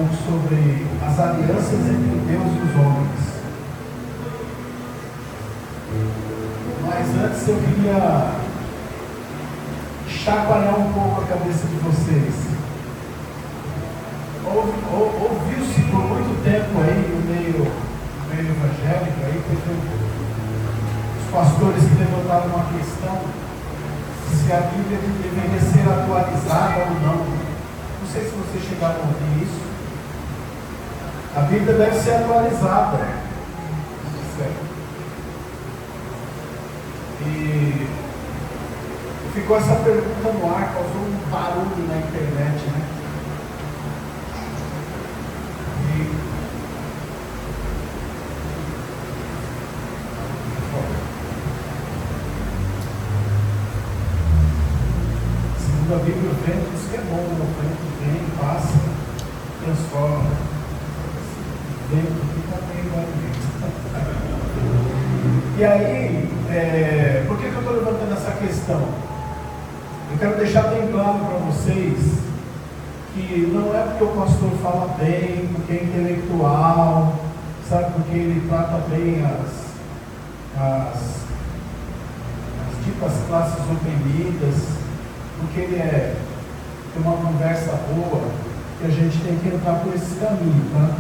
pouco sobre as alianças entre Deus e os homens. Mas antes eu queria chacoalhar um pouco a cabeça de vocês. Ouviu-se por muito tempo aí no meio evangélico, aí teve os pastores que levantaram uma questão se a Bíblia deveria ser atualizada ou não. Não sei se vocês chegaram a ouvir isso. A Bíblia deve ser atualizada. Certo? E ficou essa pergunta no ar, causou um barulho na internet, né? A Bíblia, o vento diz que é bom, o vento vem, passa, transforma. O vento fica meio barulhento. E aí, por que eu estou levantando essa questão? Eu quero deixar bem claro para vocês que não é porque o pastor fala bem, porque é intelectual, sabe, porque ele trata bem as ditas classes oprimidas, porque ele tem uma conversa boa, que a gente tem que entrar por esse caminho, tá?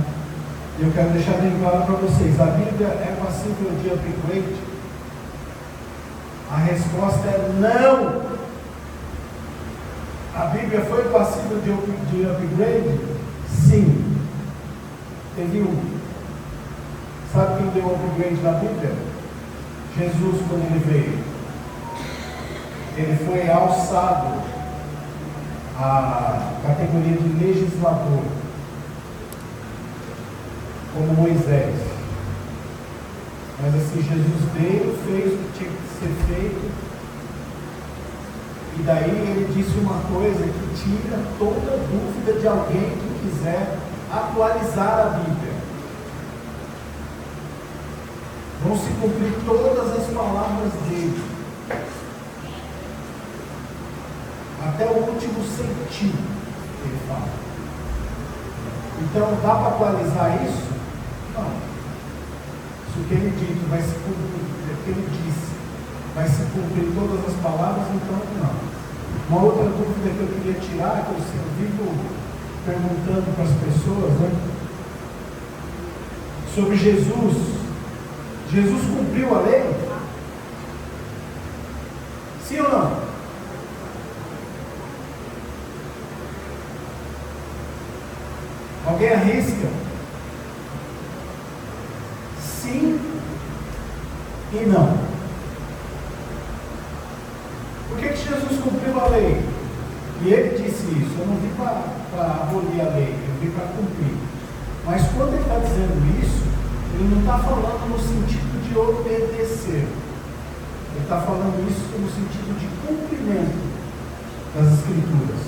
E eu quero deixar bem claro para vocês, a Bíblia é passível de upgrade? A resposta é não! A Bíblia foi passível de upgrade? Sim. Teve um. Sabe quem deu upgrade na Bíblia? Jesus, quando ele veio. Ele foi alçado à categoria de legislador, como Moisés. Mas assim, Jesus veio, fez o que tinha que ser feito, e daí ele disse uma coisa que tira toda dúvida de alguém que quiser atualizar a Bíblia. Vão se cumprir todas as palavras dele, até o último centímetro, ele fala. Então, dá para atualizar isso? Não. Se o que ele disse vai se cumprir, o que ele disse vai se cumprir todas as palavras, então não. Uma outra dúvida que eu queria tirar, que eu vivo perguntando para as pessoas, né? Sobre Jesus. Jesus cumpriu a lei? Sim ou não? Alguém arrisca? Sim e não. Por que Jesus cumpriu a lei? E ele disse isso, eu não vim para abolir a lei, eu vim para cumprir. Mas quando ele está dizendo isso, ele não está falando no sentido de obedecer. Ele está falando isso no sentido de cumprimento das Escrituras.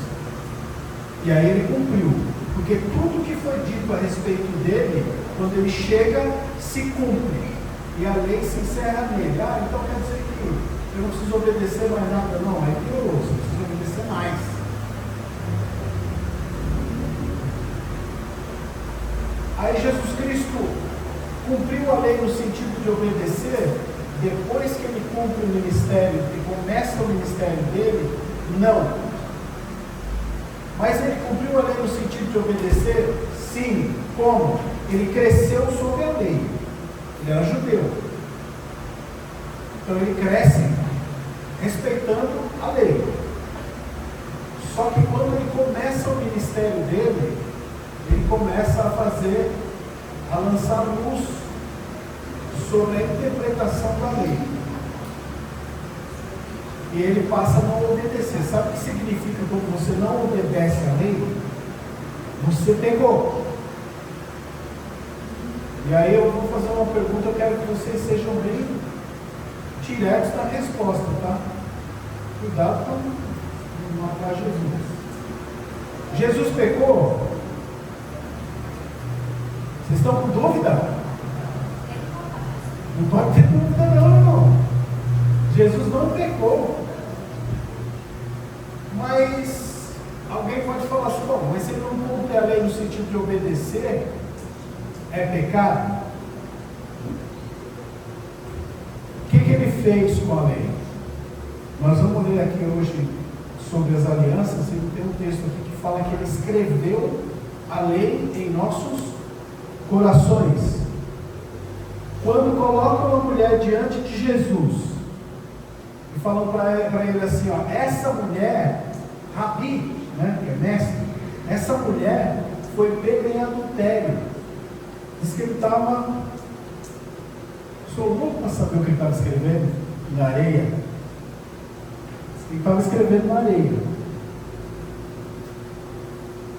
E aí ele cumpriu. Porque tudo que foi dito a respeito dele, quando ele chega, se cumpre. E a lei se encerra nele. Então quer dizer que eu não preciso obedecer mais nada? Não, aí piorou, você precisa obedecer mais. Aí Jesus Cristo cumpriu a lei no sentido de obedecer, depois que ele cumpre o ministério, e começa o ministério dele? Não. Mas ele cumpriu a lei no sentido de obedecer? Sim. Como? Ele cresceu sob a lei. Ele era judeu. Então ele cresce respeitando a lei. Só que quando ele começa o ministério dele, ele começa a lançar luz sobre a interpretação da lei. E ele passa a não obedecer. Sabe o que significa quando você não obedece à lei? Você pecou. E aí eu vou fazer uma pergunta, eu quero que vocês sejam bem diretos na resposta, tá? Cuidado para não matar Jesus. Jesus pecou? Vocês estão com dúvida? Não pode ter dúvida não, irmão. Jesus não pecou. Mas alguém pode falar assim, bom, mas se ele não cumpre a lei no sentido deixando de obedecer é pecado? O que ele fez com a lei? Nós vamos ler aqui hoje sobre as alianças, e tem um texto aqui que fala que ele escreveu a lei em nossos corações. Quando colocam uma mulher diante de Jesus e falam para ele assim, ó, essa mulher, Rabi, né, que é mestre, essa mulher foi pega em adultério. Diz que ele estava, sou louco para saber o que ele estava escrevendo na areia. Ele estava escrevendo na areia.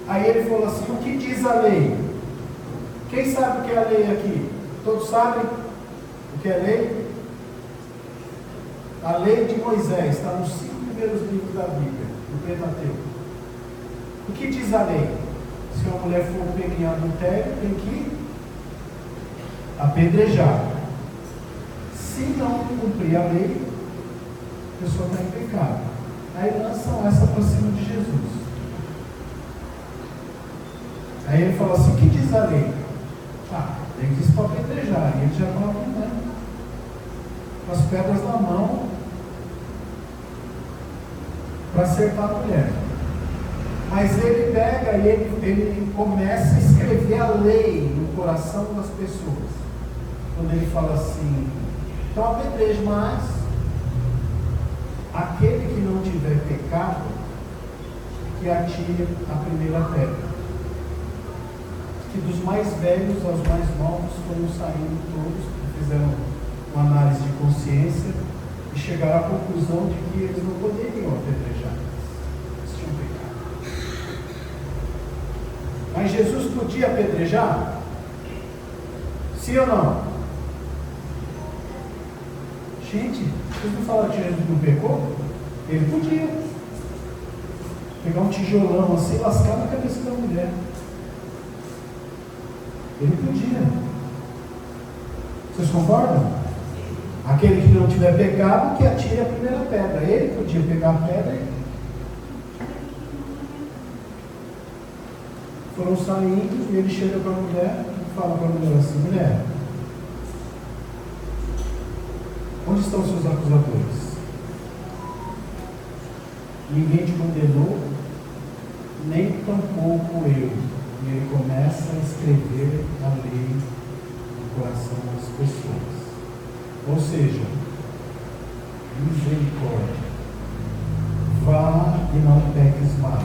Aí ele falou assim, o que diz a lei? Quem sabe o que é a lei aqui? Todos sabem o que é lei? A lei de Moisés está nos 5 primeiros livros da Bíblia, do Pentateuco. O que diz a lei? Se uma mulher for pega em adultério, tem que apedrejar. Se não cumprir a lei, a pessoa está em pecado. Aí lançam essa para cima de Jesus. Aí ele fala assim, o que diz a lei? Tem que ir para apedrejar. E ele já estava com as pedras na mão para acertar a mulher. Mas ele pega e ele começa a escrever a lei no coração das pessoas. Quando ele fala assim, então apedreje, mas aquele que não tiver pecado, que atire a primeira pedra. Que dos mais velhos aos mais novos foram saindo todos, fizeram uma análise de consciência e chegaram à conclusão de que eles não poderiam apedrejar. Eles tinham pecado. Mas Jesus podia apedrejar? Sim ou não? Gente, vocês não falaram que Jesus não pecou? Ele podia pegar um tijolão assim e lascar na cabeça da mulher. Ele podia. Vocês concordam? Aquele que não tiver pecado, que atire a primeira pedra. Ele podia pegar a pedra e foram saindo, e ele chega para a mulher e fala para a mulher assim, mulher, onde estão seus acusadores? Ninguém te condenou, nem tampouco eu. E ele começa a escrever a lei no coração das pessoas. Ou seja, misericórdia. Vá e não peques mais,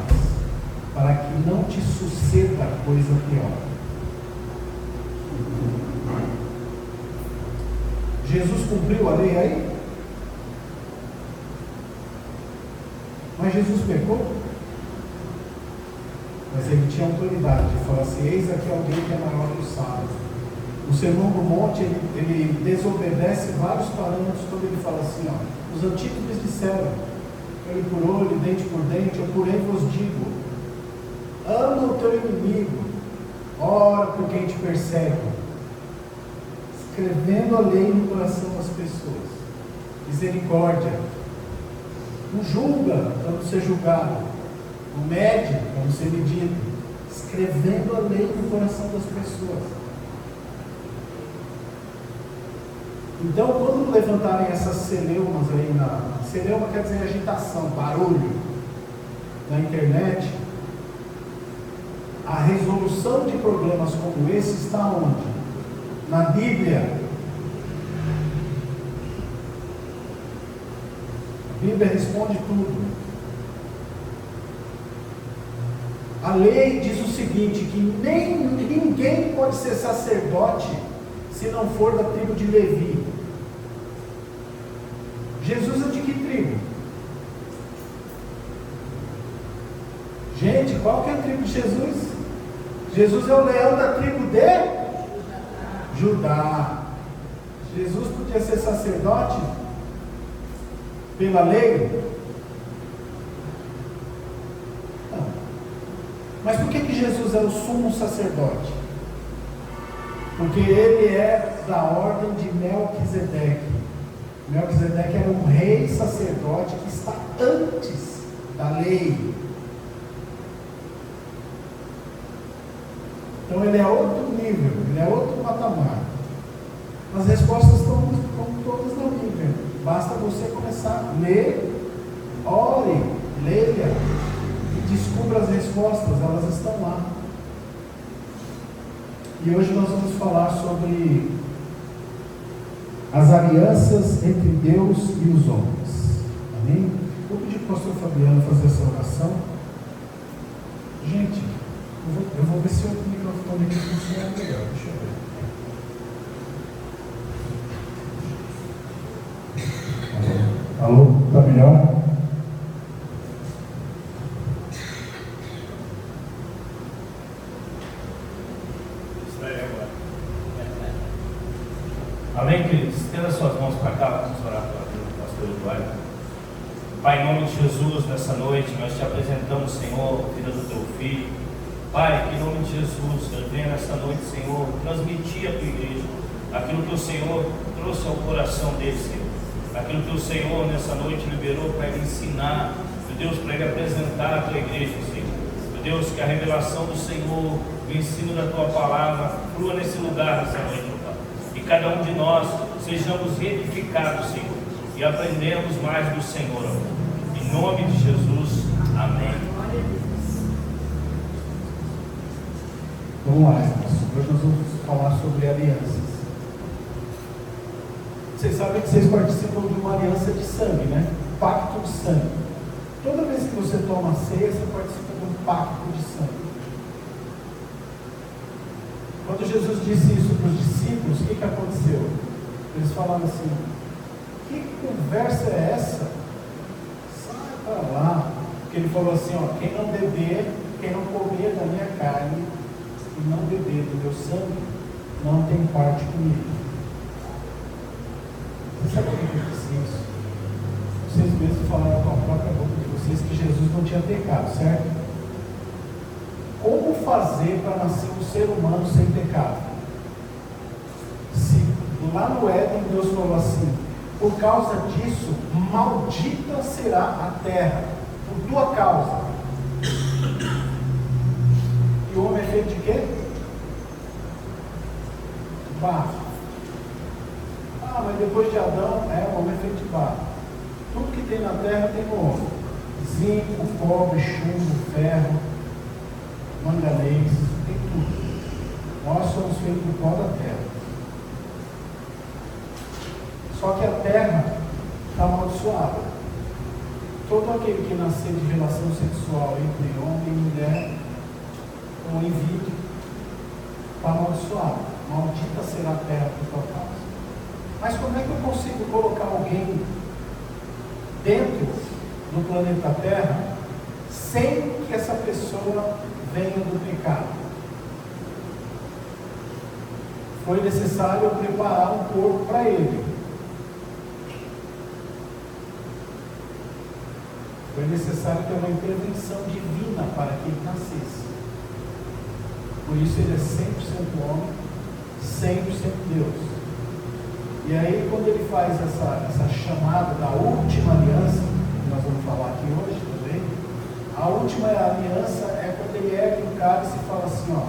para que não te suceda coisa pior. Jesus cumpriu a lei aí? Mas Jesus pecou? Mas ele tinha autoridade de falar assim, eis aqui alguém que é maior que os sábios. O Sermão do Monte, ele desobedece vários parâmetros quando ele fala assim, ó, os antigos lhes disseram, olho por olho, dente por dente, eu porém vos digo, ama o teu inimigo, ora por quem te persegue, escrevendo a lei no coração das pessoas. Misericórdia. Não julga para não ser julgado, não mede para não ser medido, escrevendo a lei no coração das pessoas. Então, quando levantarem essas celeumas aí, celeuma quer dizer agitação, barulho, na internet, a resolução de problemas como esse está onde? Na Bíblia. A Bíblia responde tudo. A lei diz o seguinte, que ninguém pode ser sacerdote se não for da tribo de Levi. Jesus é de que tribo? Gente, qual que é a tribo de Jesus? Jesus é o leão da tribo de Judá. Jesus podia ser sacerdote pela lei? Não. Mas por que Jesus é o sumo sacerdote? Porque ele é da ordem de Melquisedeque. Melquisedeque era um rei sacerdote que está antes da lei. Então ele é outro nível, ele é outro patamar. As respostas estão todas na Bíblia. Basta você começar a ler, ore, leia e descubra as respostas, elas estão lá. E hoje nós vamos falar sobre as alianças entre Deus e os homens. Amém? Vou pedir para o pastor Fabiano fazer essa oração. Gente, eu vou ver se o microfone aqui funciona melhor. Deixa eu ver. Alô? Está melhor? Amém, queridos? Estenda suas mãos para cá, vamos orar pela vida do pastor Eduardo. Pai, em nome de Jesus, nessa noite, nós te apresentamos, Senhor, a vida do teu filho. Pai, que em nome de Jesus, eu venho nessa noite, Senhor, transmitir à tua igreja aquilo que o Senhor trouxe ao coração dele, Senhor. Aquilo que o Senhor nessa noite liberou para ele ensinar, meu Deus, para ele apresentar à tua igreja, Senhor. Meu Deus, que a revelação do Senhor, o ensino da tua palavra, flua nesse lugar nessa noite, meu Pai. E cada um de nós sejamos edificados, Senhor, e aprendemos mais do Senhor, amor. Em nome de Jesus, amém. Vamos lá, irmãos. Hoje nós vamos falar sobre alianças. Vocês sabem que vocês participam de uma aliança de sangue, né? Pacto de sangue. Toda vez que você toma a ceia, você participa de um pacto de sangue. Quando Jesus disse isso para os discípulos, o que aconteceu? Eles falaram assim: que conversa é essa? Sai para lá. Porque ele falou assim: ó, quem não beber, quem não comer da minha carne e não beber do meu sangue, não tem parte comigo. Você sabe por que eu disse isso? Vocês mesmos falaram com a própria boca de vocês que Jesus não tinha pecado, certo? Como fazer para nascer um ser humano sem pecado? Se lá no Éden Deus falou assim: por causa disso, maldita será a terra, por tua causa. E o homem é feito de quê? Barro. Ah, mas depois de Adão, o homem é feito de barro. Tudo que tem na terra tem no homem: zinco, cobre, chumbo, ferro, manganês, tem tudo. Nós somos feitos do pó da terra. Só que a terra está amaldiçoada. Todo aquele que nascer de relação sexual entre homem e mulher ou in vitro está amaldiçoado. Maldita será a terra por tua causa. Mas como é que eu consigo colocar alguém dentro do planeta Terra sem que essa pessoa venha do pecado? Foi necessário eu preparar um corpo para ele. Foi necessário ter uma intervenção divina para que ele nascesse. Por isso ele é 100% homem, 100% Deus. E aí, quando ele faz essa chamada da última aliança, que nós vamos falar aqui hoje também, a última aliança é quando ele ergue o cálice e fala assim: ó,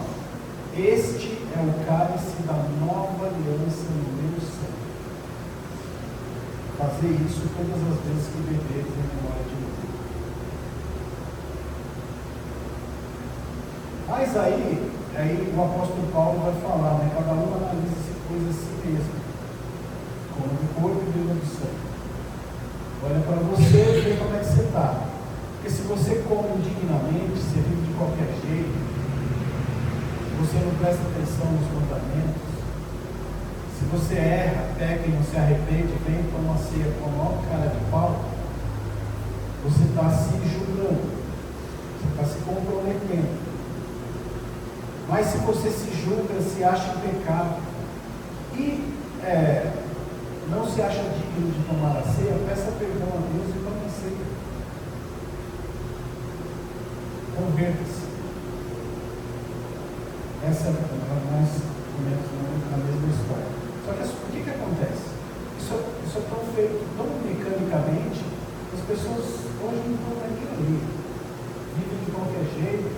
este é o cálice da nova aliança no meu sangue. Fazer isso todas as vezes que beberes em memória de mim. Mas aí o apóstolo Paulo vai falar, né? Cada um analisa se coisa a si mesmo. Como do corpo e do sangue. Olha para você e vê como é que você está. Porque se você come indignamente, você vive de qualquer jeito, você não presta atenção nos mandamentos, se você erra, peca e não se arrepende, vem para uma ceia com a maior cara de pau, você está se julgando, você está se comprometendo. Mas se você se julga, se acha em pecado e não se acha digno de tomar a ceia, peça perdão a Deus e tome a ceia. Converta-se. Essa nós comemos na mesma história. Só que o que acontece? Isso é tão feito tão mecanicamente, as pessoas hoje não estão nem ali. Vivem de qualquer jeito,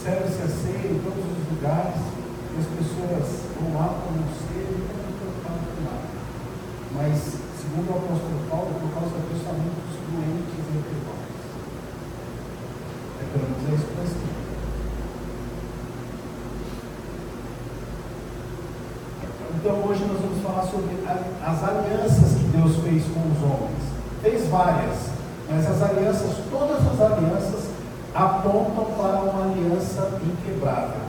serve-se a ceia em todos os lugares, e as pessoas vão lá com o ceia e não estão preocupadas com nada. Mas, segundo o apóstolo Paulo, por causa do pensamento dos doentes entre nós. Pelo menos é isso que nós temos. Então hoje nós vamos falar sobre as alianças que Deus fez com os homens. Fez várias, mas as alianças, todas as alianças apontam para uma aliança inquebrável.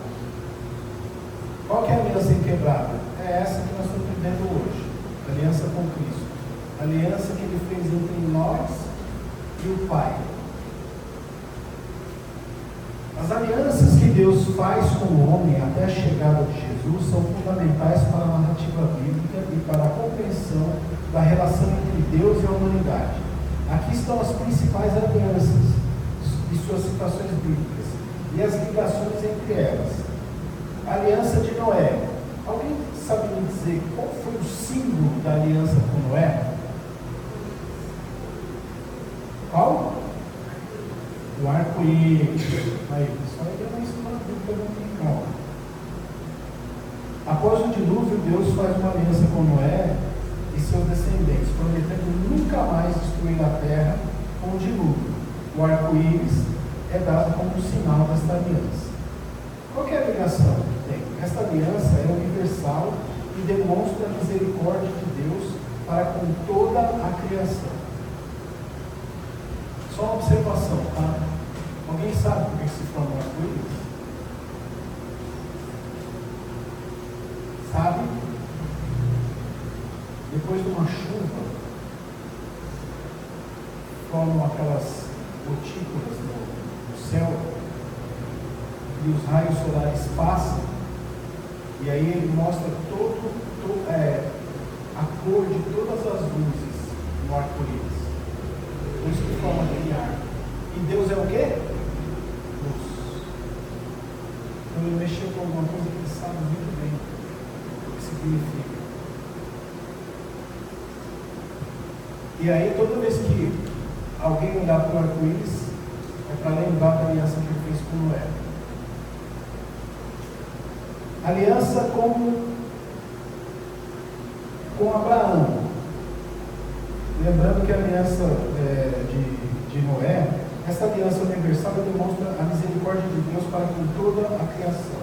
Qual que é a aliança inquebrável? É essa que nós estamos vivendo hoje, a aliança com Cristo. A aliança que Ele fez entre nós e o Pai. As alianças que Deus faz com o homem até a chegada de Jesus são fundamentais para a narrativa bíblica e para a compreensão da relação entre Deus e a humanidade. Aqui estão as principais alianças e suas citações bíblicas e as ligações entre elas. A aliança de Noé. Alguém sabe me dizer qual foi o símbolo da aliança com Noé? Qual? O arco-íris. Aí, isso aí é uma história muito legal. Após o dilúvio, Deus faz uma aliança com Noé e seus descendentes, prometendo nunca mais destruir a terra com o dilúvio. O arco-íris é dado como um sinal desta aliança. Qual que é a ligação que tem? Esta aliança é universal e demonstra a misericórdia de Deus para com toda a criação. Só uma observação, tá? Alguém sabe por que se forma o arco-íris? Sabe? Depois de uma chuva, formam aquelas gotículas no céu, e os raios solares passam, e aí ele mostra a cor de todas as luzes no arco-íris. Por isso que forma aquele arco. E Deus é o quê? Luz. Então ele mexeu com alguma coisa que ele sabe muito bem o que significa. E aí toda vez que alguém olhar para o arco-íris, é para lembrar da aliança que ele fez com Noé. Aliança com Abraão. Lembrando que a aliança de Noé, essa aliança universal demonstra a misericórdia de Deus para com toda a criação.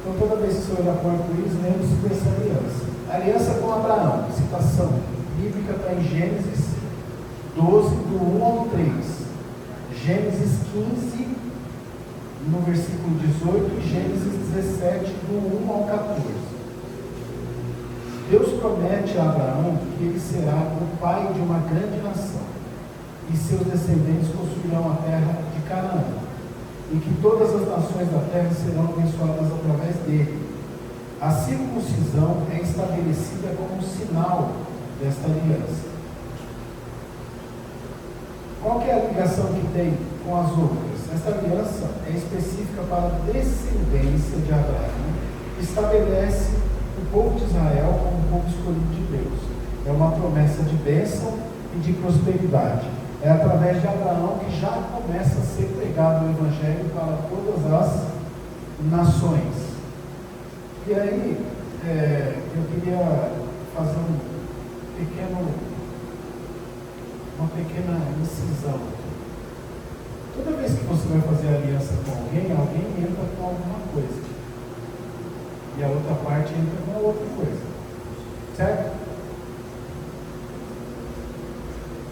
Então, toda vez que você olhar para o arco-íris, lembre-se dessa aliança. Aliança com Abraão, citação bíblica está em Gênesis 12, do 1 ao 3. Gênesis 15, no versículo 18, e Gênesis 17, do 1 ao 14. Deus promete a Abraão que ele será o pai de uma grande nação, e seus descendentes possuirão a terra de Canaã, e que todas as nações da terra serão abençoadas através dele. A circuncisão é estabelecida como um sinal desta aliança. Qual que é a ligação que tem com as outras? Esta aliança é específica para a descendência de Abraão, que estabelece o povo de Israel como um povo escolhido de Deus. É uma promessa de bênção e de prosperidade. É através de Abraão que já começa a ser pregado o Evangelho para todas as nações. E aí, eu queria fazer uma pequena incisão. Toda vez que você vai fazer aliança com alguém entra com alguma coisa. E a outra parte entra com a outra coisa. Certo?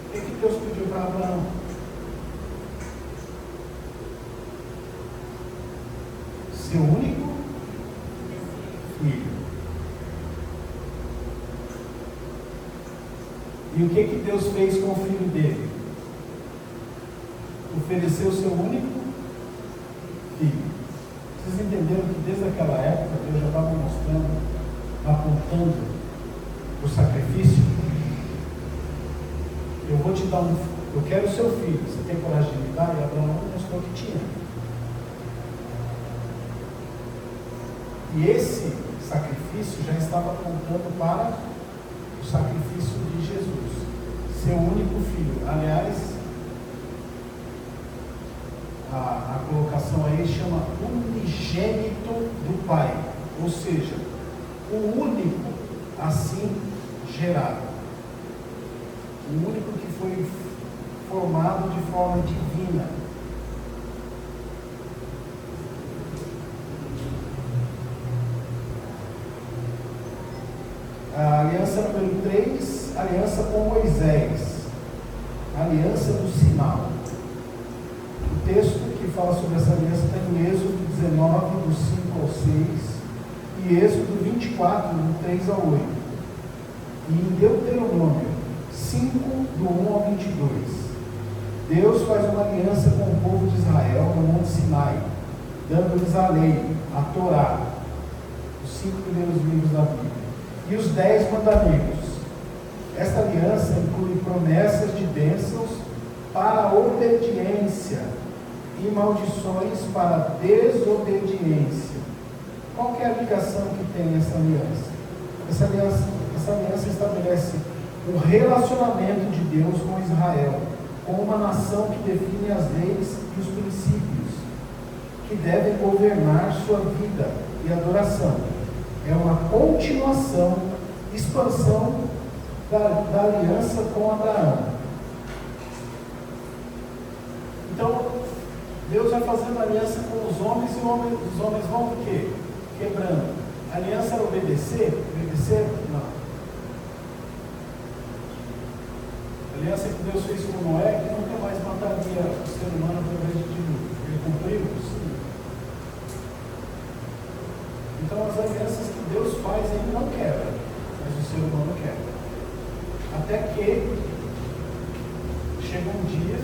O que Deus pediu para Abraão? Seu único filho. E o que Deus fez com o filho dele? Ofereceu o seu único filho. Vocês entenderam que desde aquela época Deus já estava mostrando, apontando o sacrifício? Eu vou te dar eu quero o seu filho, você tem coragem de me dar? E Abraão mostrou que tinha. E esse sacrifício já estava apontando para o sacrifício de Jesus, seu único filho. Aliás, a colocação aí chama unigênito do Pai, ou seja, o único assim gerado, o único que foi formado de forma divina. A aliança número 3, aliança com Moisés, aliança do sinal. O texto que fala sobre essa aliança está em Êxodo 19, do 5 ao 6, e Êxodo 24, do 3 ao 8. E em Deuteronômio 5, do 1 ao 22. Deus faz uma aliança com o povo de Israel no Monte Sinai, dando-lhes a lei, a Torá, os 5 primeiros livros da Bíblia, e os 10 mandamentos. Esta aliança inclui promessas de bênçãos para a obediência e maldições para a desobediência. Qual que é a ligação que tem essa aliança? Essa aliança estabelece o relacionamento de Deus com Israel, com uma nação que define as leis e os princípios que devem governar sua vida e adoração. É uma continuação, expansão da aliança com Abraão. Então, Deus vai fazendo aliança com os homens e os homens vão o quê? Quebrando. A aliança era obedecer? Obedecer? Não. A aliança que Deus fez com Noé, que nunca mais mataria o ser humano através de dilúvio. Ele cumpriu? Sim. Então as alianças que Deus faz, ele não quebra, mas o ser humano quebra. Até que chega um dia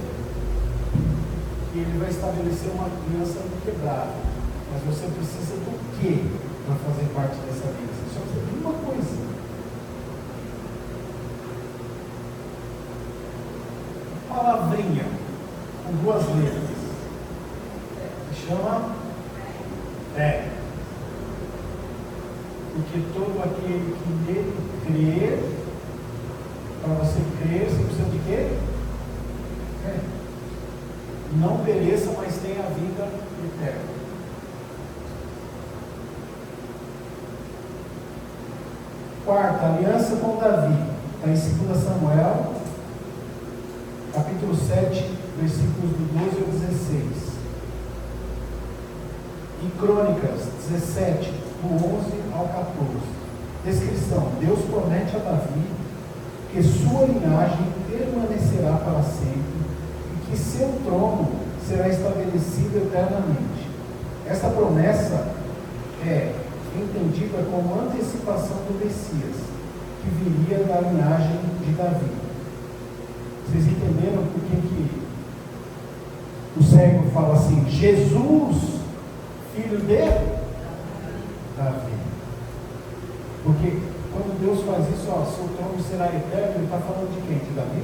que ele vai estabelecer uma aliança inquebrável. Mas você precisa do quê para fazer parte dessa aliança? Só precisa de uma coisa. Uma palavrinha com 2 letras. Se chama fé. Porque todo aquele que nele crer, para você crer, você precisa de quê? Fé. Não pereça, mas tenha a vida eterna. Quarta, aliança com Davi. Está em 2 Samuel, capítulo 7, versículos do 12 ao 16. Em Crônicas 17, do 11 ao 14. Descrição: Deus promete a Davi que sua linhagem permanecerá para sempre e que seu trono será estabelecido eternamente. Essa promessa é entendida como antecipação do Messias, que viria da linhagem de Davi. Vocês entenderam por que o servo fala assim, Jesus, filho de Davi? Porque quando Deus faz isso, seu trono será eterno, ele está falando de quem? De Davi?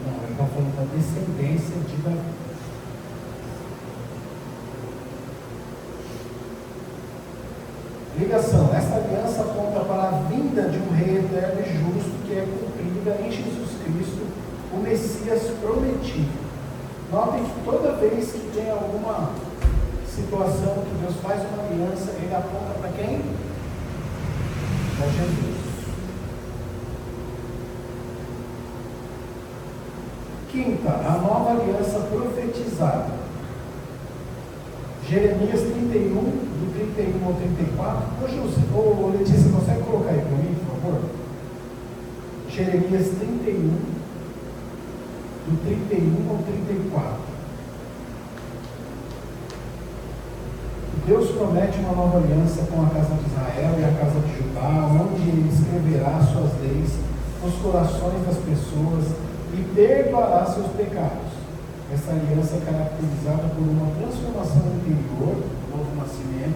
Não, ele está falando da descendência de Davi. Ligação: esta aliança aponta para a vinda de um rei eterno e justo que é cumprida em Jesus Cristo, o Messias prometido. Notem que toda vez que tem alguma situação que Deus faz uma aliança, ele aponta para quem? Para Jesus. Quinta, a nova aliança profetizada. Jeremias 31, do 31 ao 34. Ô Letícia, consegue colocar aí para mim, por favor? Jeremias 31, do 31 ao 34. Deus promete uma nova aliança com a casa de Israel e a casa de Judá, onde ele escreverá suas leis nos corações das pessoas e perdoará seus pecados. Essa aliança é caracterizada por uma transformação interior, novo nascimento,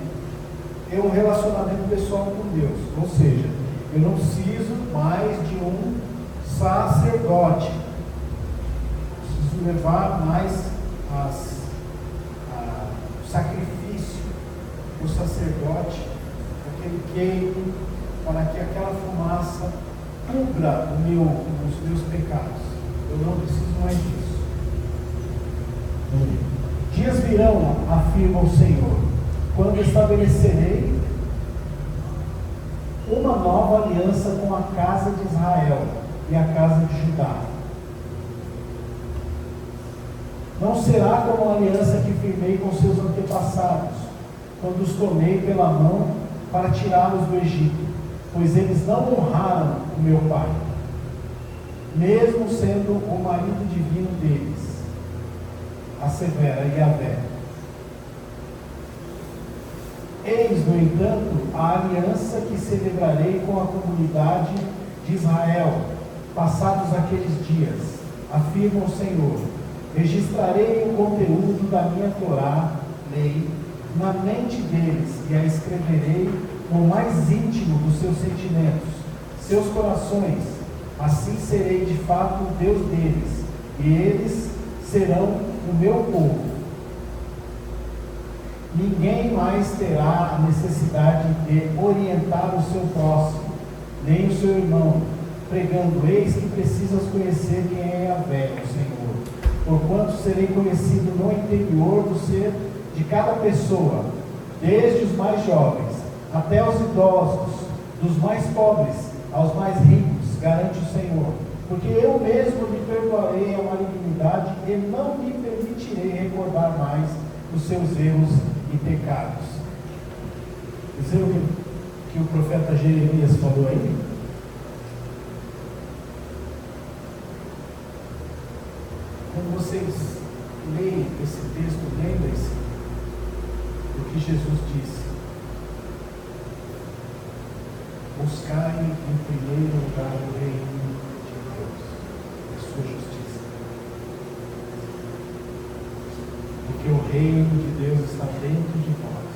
e um relacionamento pessoal com Deus. Ou seja, eu não preciso mais de um sacerdote. Preciso levar mais o sacrifício do sacerdote, aquele queimo, para que aquela fumaça cubra os meus pecados. Eu não preciso mais disso. Dias virão, afirma o Senhor, quando estabelecerei uma nova aliança com a casa de Israel e a casa de Judá. Não será como a aliança que firmei com seus antepassados, quando os tomei pela mão para tirá-los do Egito, pois eles não honraram o meu pai, mesmo sendo o marido divino deles, assevera Yahvé. Eis, no entanto, a aliança que celebrarei com a comunidade de Israel, passados aqueles dias, afirma o Senhor. Registrarei o conteúdo da minha Torá, lei, na mente deles, e a escreverei no mais íntimo dos seus sentimentos, seus corações. Assim serei de fato o Deus deles, e eles serão o meu povo. Ninguém mais terá a necessidade de orientar o seu próximo, nem o seu irmão, pregando: eis que precisas conhecer quem é Yahvé, o Senhor, porquanto serei conhecido no interior do ser de cada pessoa, desde os mais jovens até os idosos, dos mais pobres aos mais ricos, garante o Senhor, porque eu mesmo lhe perdoarei a malignidade e não lhe permitirei recordar mais os seus erros e pecados. Você viu o que o profeta Jeremias falou aí? Quando vocês leem esse texto, lembrem-se do que Jesus disse: buscai em primeiro lugar o reino de Deus e sua justiça, porque o reino de Deus está dentro de vós.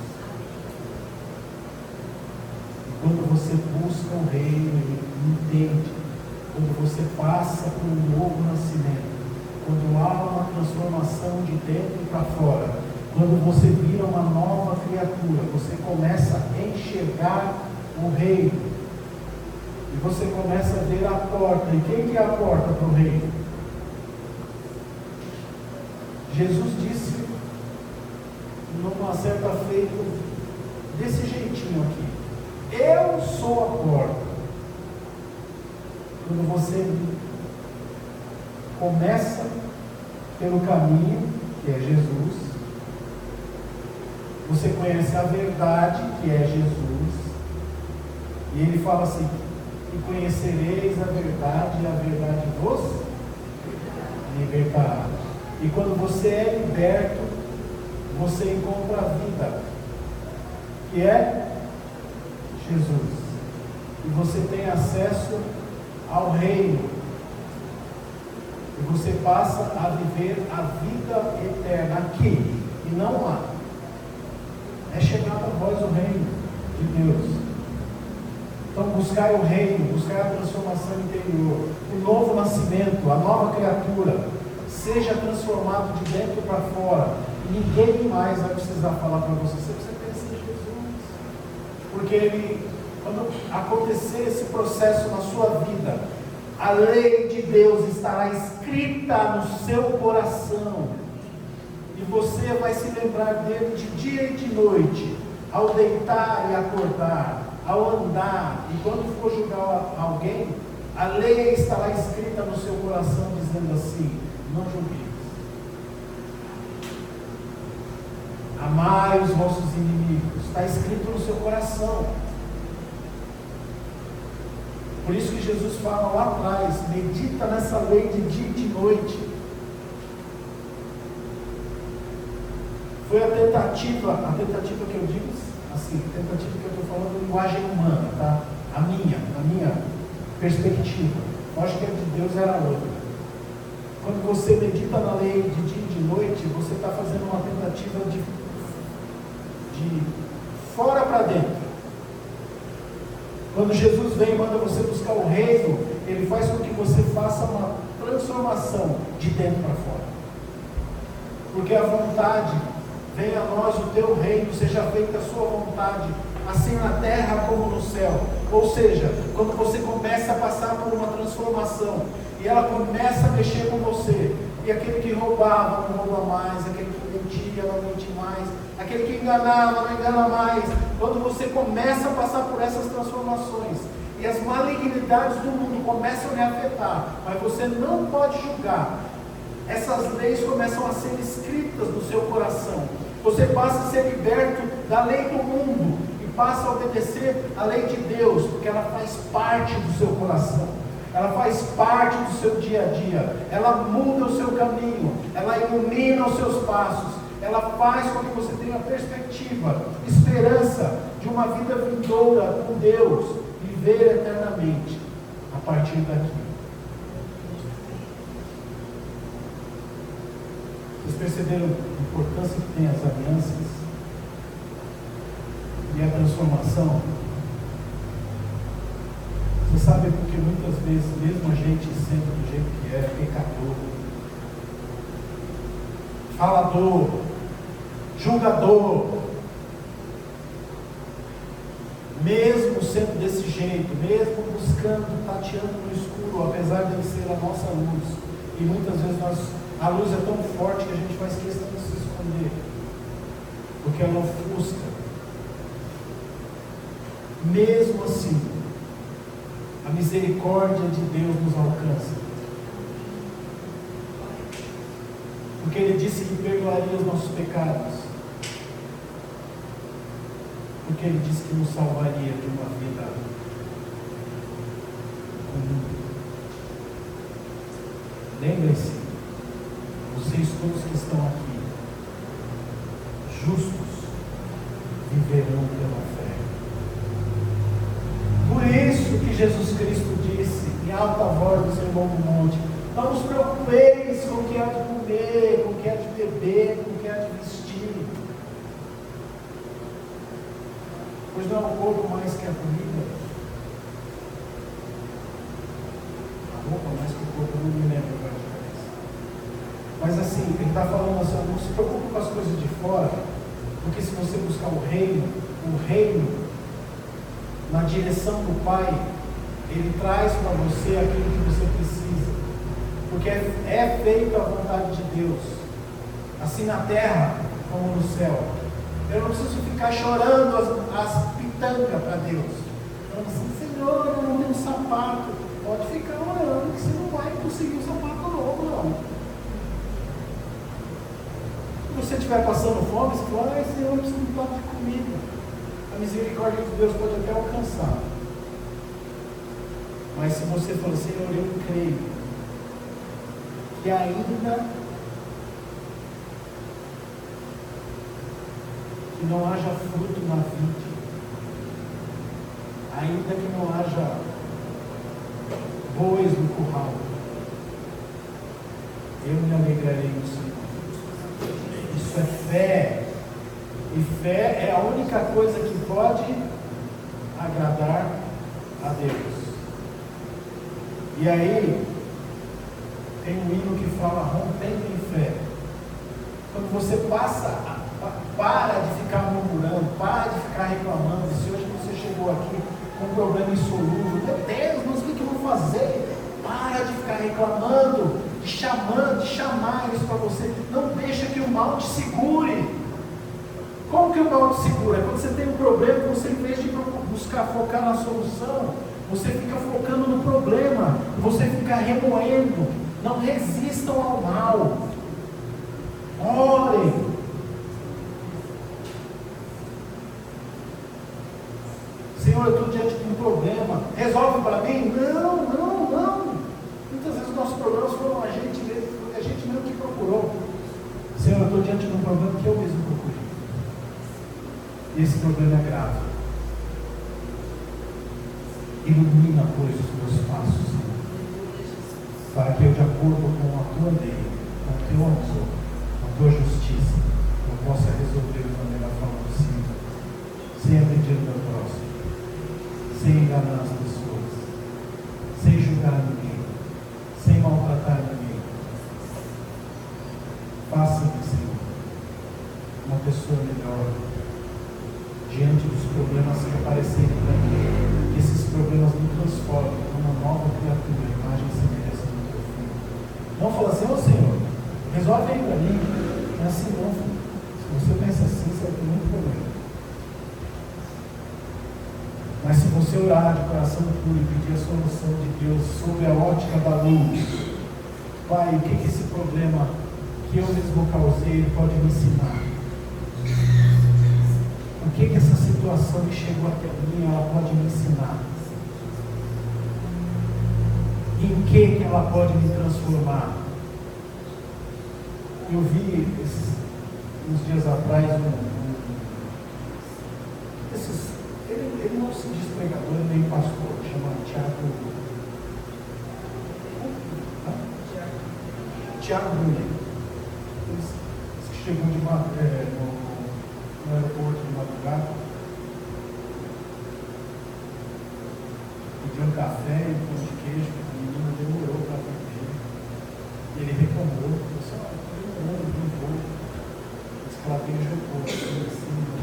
E quando você busca o reino e entende, quando você passa por um novo nascimento, quando há uma transformação de dentro para fora, quando você vira uma nova criatura, você começa a enxergar o reino. E você começa a ver a porta. E quem que é a porta para o reino? Jesus disse numa certa feita, desse jeitinho aqui: eu sou a porta. Quando você começa pelo caminho, que é Jesus, você conhece a verdade, que é Jesus, e ele fala assim: e conhecereis a verdade, e a verdade vos libertará. E quando você é liberto, você encontra a vida, que é Jesus, e você tem acesso ao reino, e você passa a viver a vida eterna aqui, e não lá. É chegado a vós o reino de Deus. Então buscar o reino, buscar a transformação interior, o novo nascimento, a nova criatura, seja transformado de dentro para fora. Ninguém mais vai precisar falar para você: você precisa conhecer Jesus. Porque quando acontecer esse processo na sua vida, a lei de Deus estará escrita no seu coração, e você vai se lembrar dele de dia e de noite, ao deitar e acordar, ao andar, e quando for julgar alguém, a lei estará escrita no seu coração, dizendo assim: não julgueis. Amai os vossos inimigos. Está escrito no seu coração. Por isso que Jesus fala lá atrás: medita nessa lei de dia e de noite. Foi a tentativa que eu digo assim, tentativa que eu estou falando em linguagem humana, tá? A minha perspectiva. Eu acho que a de Deus era outra. Quando você medita na lei de dia e de noite, você está fazendo uma tentativa de fora para dentro. Quando Jesus vem e manda você buscar o reino, ele faz com que você faça uma transformação de dentro para fora. Porque a vontade: venha a nós o teu reino, seja feita a sua vontade, assim na terra como no céu. Ou seja, quando você começa a passar por uma transformação, e ela começa a mexer com você, E aquele que roubava não rouba mais, aquele que mentia não mente mais, aquele que enganava não engana mais. Quando você começa a passar por essas transformações e as malignidades do mundo começam a lhe afetar, mas você não pode julgar, essas leis começam a ser escritas no seu coração. Você passa a ser liberto da lei do mundo e passa a obedecer a lei de Deus, porque ela faz parte do seu coração. Ela faz parte do seu dia a dia, ela muda o seu caminho, ela ilumina os seus passos, ela faz com que você tenha perspectiva, esperança de uma vida vindoura com Deus, viver eternamente a partir daqui. Vocês perceberam a importância que tem as alianças e a transformação? Você sabe porque muitas vezes, mesmo a gente sendo do jeito que é, pecador, falador, julgador, mesmo sendo desse jeito, mesmo buscando, tateando no escuro, apesar de ele ser a nossa luz, e muitas vezes a luz é tão forte que a gente faz questão de se esconder, porque ela ofusca. Mesmo assim, a misericórdia de Deus nos alcança, porque Ele disse que perdoaria os nossos pecados, porque Ele disse que nos salvaria de uma vida comum. Lembrem-se, vocês todos que estão aqui, justos, viverão pela fé. Por isso que Jesus Cristo disse em alta voz no Sermão do Monte: não vos preocupeis com o que há de comer, com o que há de beber, com o que há de vestir, pois não é o corpo mais que a comida, a roupa mais que o corpo. Não me lembro agora de cabeça, mas assim, ele está falando assim: não se preocupe com as coisas de fora, porque se você buscar o reino na direção do Pai, Ele traz para você aquilo que você precisa, porque é feita a vontade de Deus, assim na terra como no céu. Eu não preciso ficar chorando as pitangas para Deus. Eu não preciso: Senhor, eu não tenho sapato. Pode ficar orando, que você não vai conseguir um sapato novo, não. Se você estiver passando fome, você fala: ai, Senhor, eu preciso de um prato de comida. A misericórdia de Deus pode até alcançar. Mas se você falar: Senhor, eu creio que ainda que não haja fruto na vide, ainda que não haja bois no curral, eu me alegrarei no Senhor. Isso é fé. E fé é a única coisa que pode agradar a Deus. E aí, tem um hino que fala: rompendo em fé. Quando você para de ficar murmurando, para de ficar reclamando. Se hoje você chegou aqui com um problema insolúvel, meu Deus, mas o que eu vou fazer? Para de ficar reclamando, de chamar isso para você. Não deixa que o mal te segure. Como que o mal te segura? Quando você tem um problema, você, em vez de focar na solução, você fica focando no problema, você fica remoendo. Não resistam ao mal. Orem. Senhor, eu estou diante de um problema, resolve para mim? Não. Muitas vezes os nossos problemas foram a gente mesmo que procurou. Senhor, eu estou diante de um problema que eu mesmo procurei. E esse problema é grave. Ilumina, pois, os meus passos, Senhor, para que eu, de acordo com a tua lei, com o teu amor, com a tua justiça, eu possa resolver da melhor forma possível, sem agredir o meu próximo, sem enganar as pessoas, sem julgar ninguém, sem maltratar ninguém. Faça-me, Senhor, uma pessoa melhor diante dos problemas que aparecerem para mim, que esses problemas me transformem numa nova criatura, imagem e semelhança do teu Filho. Não fala assim: ô Senhor, vem para mim, não é assim não, filho. Se você pensa assim, você vai ter muito problema. Mas se você orar de coração puro e pedir a solução de Deus sobre a ótica da luz, Pai, o que esse problema que eu mesmo causei pode me ensinar? O que essa situação que chegou até mim, ela pode me ensinar? Em que ela pode me transformar? Eu vi uns dias atrás ele não se diz pregador nem pastor, chama Tiago Brunner. Chegou no aeroporto de madrugada, pediu um café e um pão de queijo, a menina demorou para atender. E ele reclamou, falou assim: demorou, não vou. Disse que ela tem jogou, assim, né?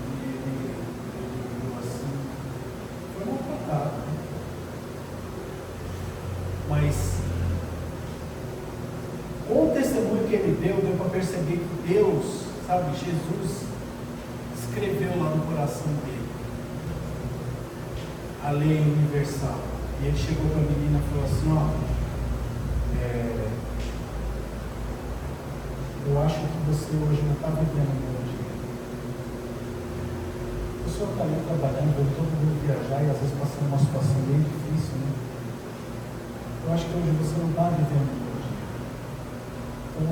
E ele viu assim, foi maltratado, né? Mas com o testemunho que ele deu para perceber que Deus, sabe, Jesus escreveu lá no coração dele a lei universal. E ele chegou para a menina e falou assim: eu acho que você hoje não está vivendo o meu dia. O senhor está ali trabalhando, vendo todo mundo viajar e às vezes passando uma situação bem difícil, né? Eu acho que hoje você não está vivendo o meu dia. Então,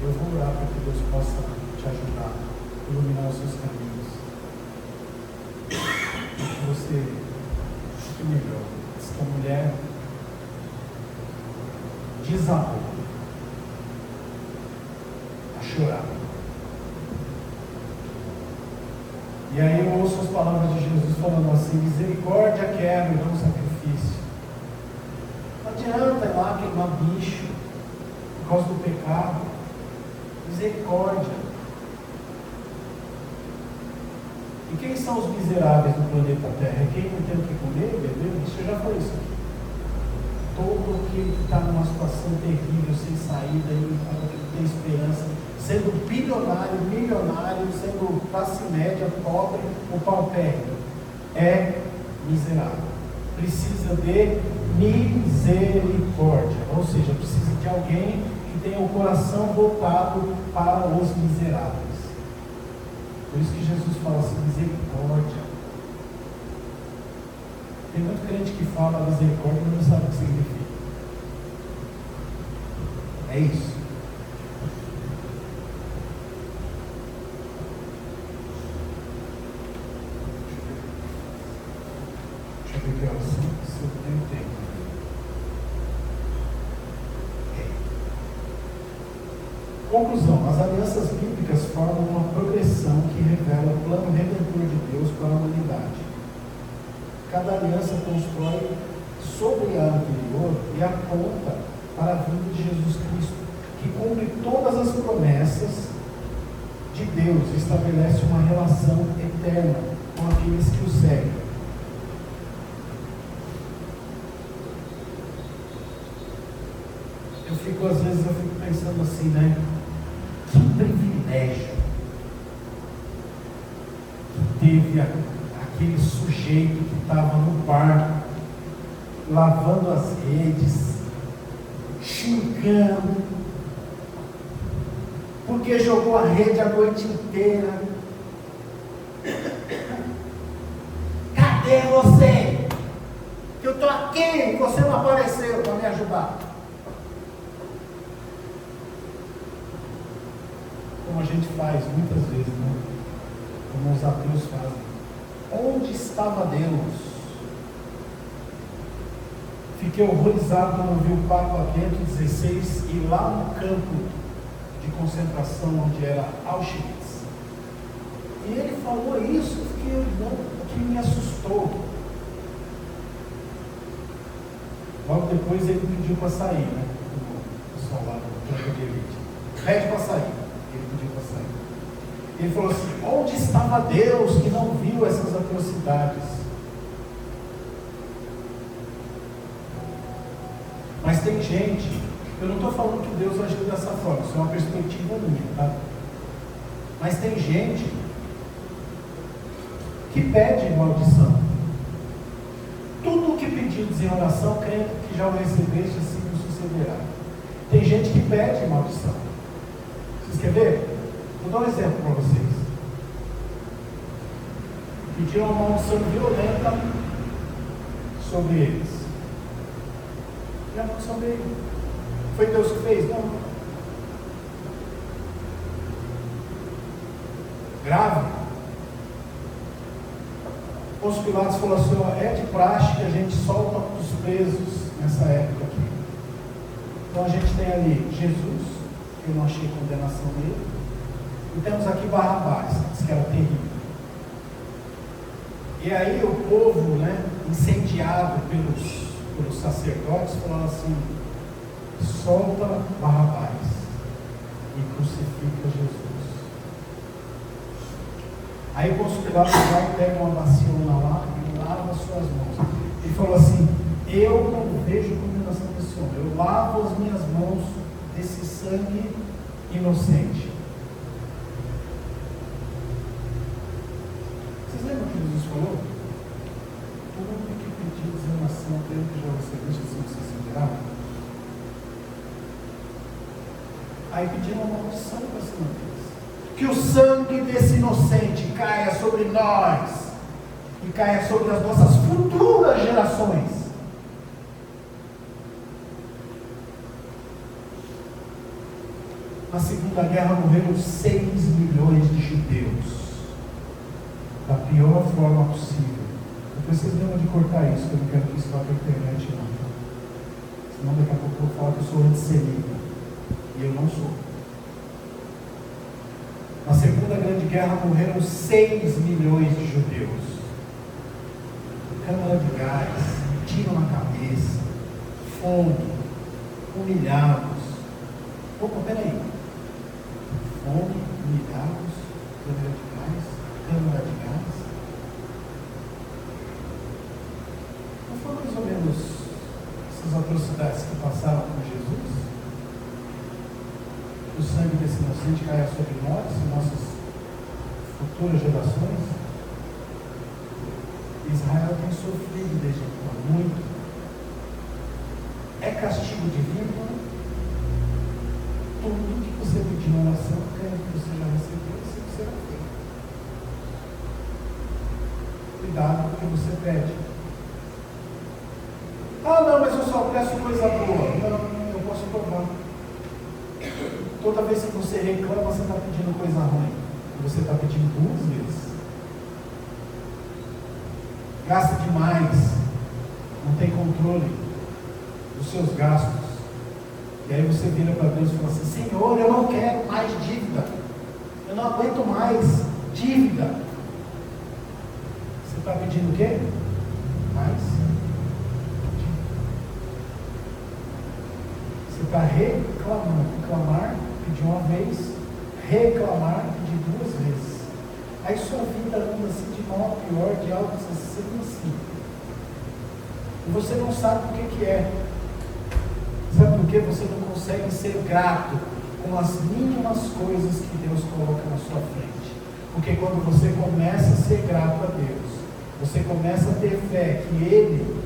eu vou orar para que Deus possa te ajudar, iluminar os seus caminhos. Que você fique melhor. Essa mulher desabou a chorar. E aí eu ouço as palavras de Jesus falando assim: misericórdia quero e não sacrifício. Não adianta ir lá queimar bicho por causa do pecado. Misericórdia. E quem são os miseráveis do planeta Terra? É quem não tem o que comer, beber? Isso eu já falei isso aqui. Todo aquele que está numa situação terrível, sem saída, e não tem esperança, sendo bilionário, milionário, sendo classe média, pobre ou paupérrimo, é miserável. Precisa de misericórdia, ou seja, precisa de alguém que tenha o coração voltado para os miseráveis. Por isso que Jesus fala assim: misericórdia. Tem muito crente que fala misericórdia, mas não sabe o que significa. É isso. Deixa eu ver que horas são, se eu tenho tempo. Conclusão: as alianças bíblicas formam uma progressão que revela o plano redentor de Deus para a humanidade. Cada aliança constrói sobre a anterior e aponta para a vinda de Jesus Cristo, que cumpre todas as promessas de Deus e estabelece uma relação eterna com aqueles que o seguem. Às vezes eu fico pensando assim, né? Que privilégio que teve aquele sujeito que estava no bar, lavando as redes, xingando, porque jogou a rede a noite inteira. Cadê você? Eu estou aqui e você não apareceu para me ajudar. Como a gente faz muitas vezes, né? Como os ateus fazem. Onde estava Deus? Fiquei horrorizado quando vi o Papa Bento XVI ir lá no campo de concentração onde era Auschwitz. E ele falou isso, que me assustou. Logo depois ele pediu para sair, né? O pessoal lá do campo de elite. Pede para sair. Ele pediu para sair. Ele falou assim: onde estava Deus que não viu essas atrocidades? Mas tem tem gente, eu não estou falando que Deus agiu dessa forma, isso é uma perspectiva minha, tá? Mas tem gente que pede maldição. Tudo o que pedires em oração, crendo que já o recebeste, assim o sucederá. Tem gente que pede maldição. Vocês querem ver? Vou dar um exemplo para vocês. Pediram uma maldição violenta sobre eles. E a maldição veio. Foi Deus que fez? Não. Grave. Pôncio Pilatos falou assim: ó, é de praxe que a gente solta os presos nessa época aqui. Então a gente tem ali Jesus, que eu não achei condenação nele, e temos aqui Barrabás, que era terrível. E aí o povo, né, incendiado pelos sacerdotes, falou assim: solta Barrabás e crucifica Jesus. Aí o Pôncio Pilatos vai, pega uma baciona lá e lava suas mãos. Ele falou assim: eu não vejo condenação desse homem, eu lavo as minhas mãos desse sangue inocente. Vocês lembram que Jesus falou? Tudo que pedires em oração, creio que já recebeste, assim você receberá. Aí pediram uma maldição para cima deles. Que o sangue desse inocente caia sobre nós e caia sobre as nossas futuras gerações. Na Segunda Guerra morreram 6 milhões de judeus, da pior forma possível. Depois vocês lembram de cortar isso, que eu não quero que isso vá para a internet não. Senão daqui a pouco eu vou falar que eu sou antissemita, e eu não sou. Na Segunda Grande Guerra morreram 6 milhões de judeus. Câmara de gás, tiro na cabeça, fome, humilhados. Opa, peraí. Fome, humilhados, câmara de gás. Não foram mais ou menos essas atrocidades que passaram com Jesus? O sangue desse inocente caia sobre nós e nossas futuras gerações. Israel tem sofrido desde então muito. É castigo divino. Tudo que você pedir na oração, creio que você já recebeu, assim que será feito. Cuidado com o que você pede. Ah, não, mas eu só peço coisa boa. Não, eu posso provar. Toda vez que você reclama, você está pedindo coisa ruim. Você está pedindo 2 vezes. Gasta demais. Não tem controle dos seus gastos. E aí você vira para Deus e fala assim: Senhor, eu não quero mais dívida. Eu não aguento mais dívida. Você está pedindo o quê? Mais dívida. Você está reclamando. Reclamar, pedir uma vez. Reclamar, pedir 2 vezes. Aí sua vida anda assim de mal a pior, de algo assim. E você não sabe o que é. Sabe por que você não consegue ser grato com as mínimas coisas que Deus coloca na sua frente? Porque quando você começa a ser grato a Deus, você começa a ter fé que Ele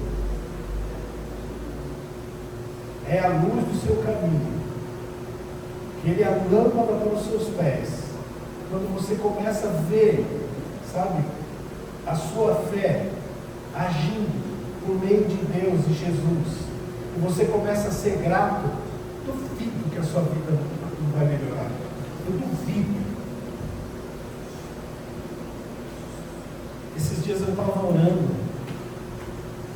é a luz do seu caminho, que Ele é a lâmpada para os seus pés. Quando você começa a ver, sabe, a sua fé agindo por meio de Deus e Jesus, e você começa a ser grato, duvido que a sua vida não vai melhorar. Eu duvido. Esses dias eu estava orando,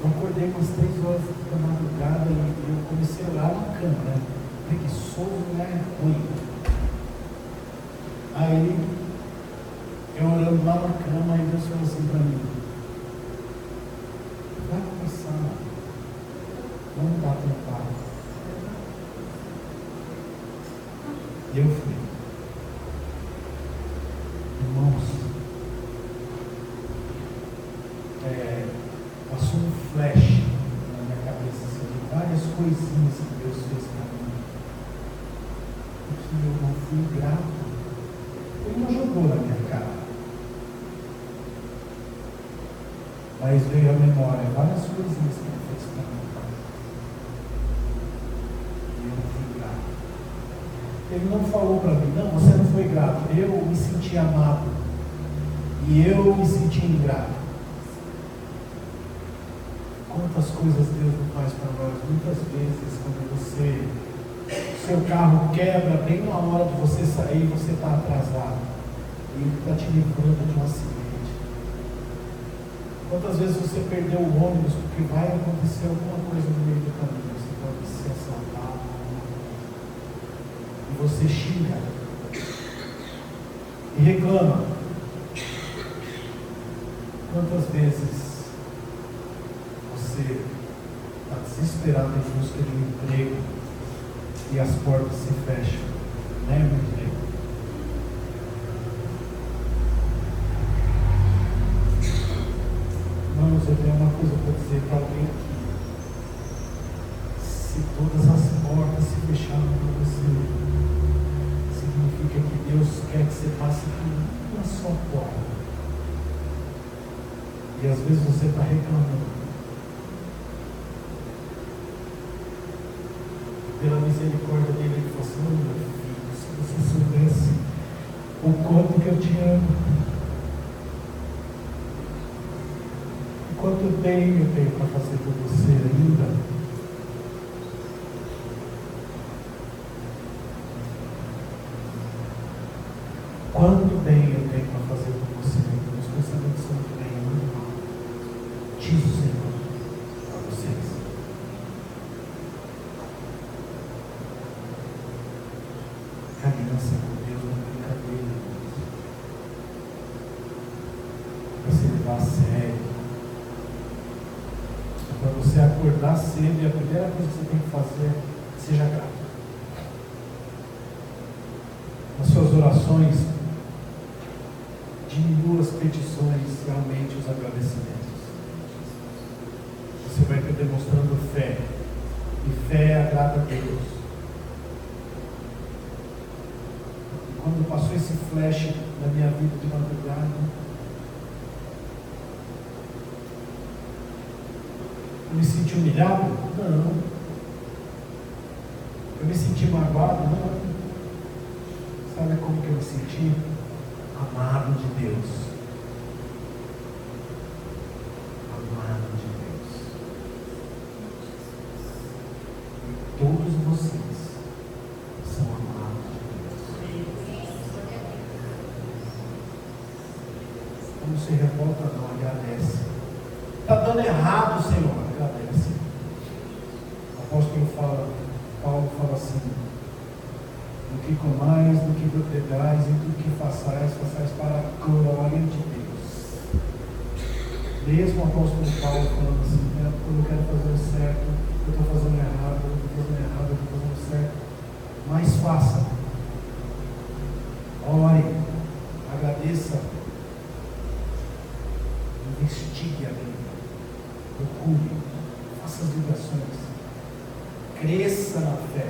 eu acordei umas 3 horas da madrugada e eu comecei a orar na cama, né? Preguiçoso não é ruim. Aí, eu orando lá na cama, aí Deus falou assim para mim: vai começar, vamos dar teu pai. E eu fui. Irmãos, passou um flash na minha cabeça, assim, de várias coisinhas que esfregou na minha cara. Mas veio à memória várias coisinhas que ele fez para mim. E eu não fui grato. Ele não falou para mim, não, você não foi grato. Eu me senti amado. E eu me senti ingrato. Quantas coisas Deus não faz para nós? Muitas vezes, quando seu carro quebra bem na hora de você sair, você está atrasado. E ele está te livrando de um acidente. Quantas vezes você perdeu o ônibus porque vai acontecer alguma coisa no meio do caminho? Você pode ser assaltado. E você xinga. E reclama. Quantas vezes você está desesperado em busca de um emprego e as portas se fecham? Não é muito bem. Irmãos, eu tenho uma coisa para dizer para alguém aqui. Se todas as portas se fecharam para você, significa que Deus quer que você passe por uma só porta. E às vezes você está reclamando. Pela misericórdia dele, ele falou assim: meu filho, se você soubesse o quanto que eu te amo, e quanto bem eu tenho para fazer por você ainda. Quanto bem eu tenho para fazer por você ainda. Meus pensamentos são muito bem, muito mal. Diz o Senhor para vocês. Aliança com Deus não é brincadeira. Para se levar a sério. É para você acordar cedo e a primeira coisa que você tem que fazer é seja grato. Nas suas orações, diminua as petições e aumente os agradecimentos. Você vai estar demonstrando fé. E fé agrada a Deus. E quando passou esse flash na minha vida de madrugada, eu me senti humilhado? Não. Eu me senti magoado? Não. Sabe como que eu me senti? Amado de Deus. Amado de Deus. E todos vocês são amados de Deus. Quando se revolta, não, agradece. Está dando errado, Senhor, agradece. O apóstolo Paulo fala assim: do que comais, do que bebais, e tudo que façais para a glória de Deus. Mesmo o apóstolo Paulo falando assim, quando eu quero fazer o certo, eu estou fazendo errado, eu estou fazendo errado, eu estou fazendo certo. Mas faça. Ore, agradeça, investigue a Bíblia, procure, faça as ligações, cresça na fé.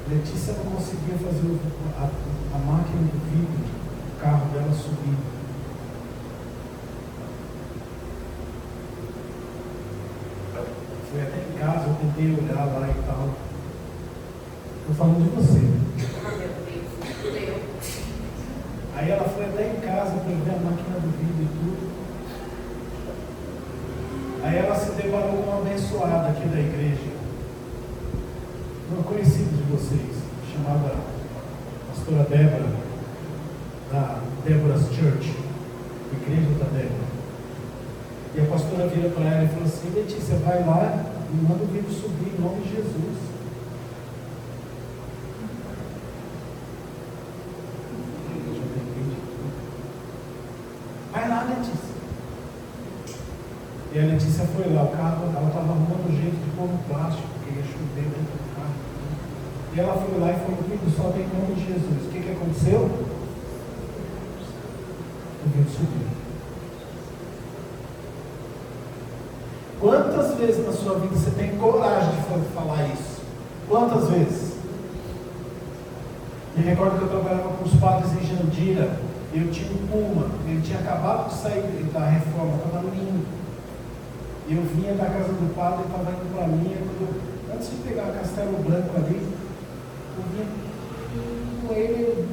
Letícia não conseguia fazer a máquina do vidro, o carro dela subir. Foi até em casa, eu tentei olhar lá e tal. Estou falando de você. Aí ela foi até em casa para ver a máquina do vidro e tudo. Aí ela se deparou com uma abençoada aqui da igreja. Uma conhecida de vocês, chamada pastora Débora, da Débора's Church, igreja da Débora. E a pastora vira para ela e fala assim: Letícia, vai lá e manda o vidro subir em nome de Jesus. Vai lá, Letícia. E a Letícia foi lá, o carro, ela estava arrumando um jeito de pôr no plástico, porque ia chover dentro do carro. E ela foi lá e falou: filho, sobe em nome de Jesus. O que aconteceu? O vidro subiu. Quantas vezes na sua vida você tem coragem de falar isso? Quantas vezes? Me recordo que eu trabalhava com os padres em Jandira. Eu tinha um Puma, ele tinha acabado de sair da reforma, estava lindo. Eu vinha da casa do padre, ele estava indo para mim. Antes de pegar Castelo Branco ali, eu vinha com ele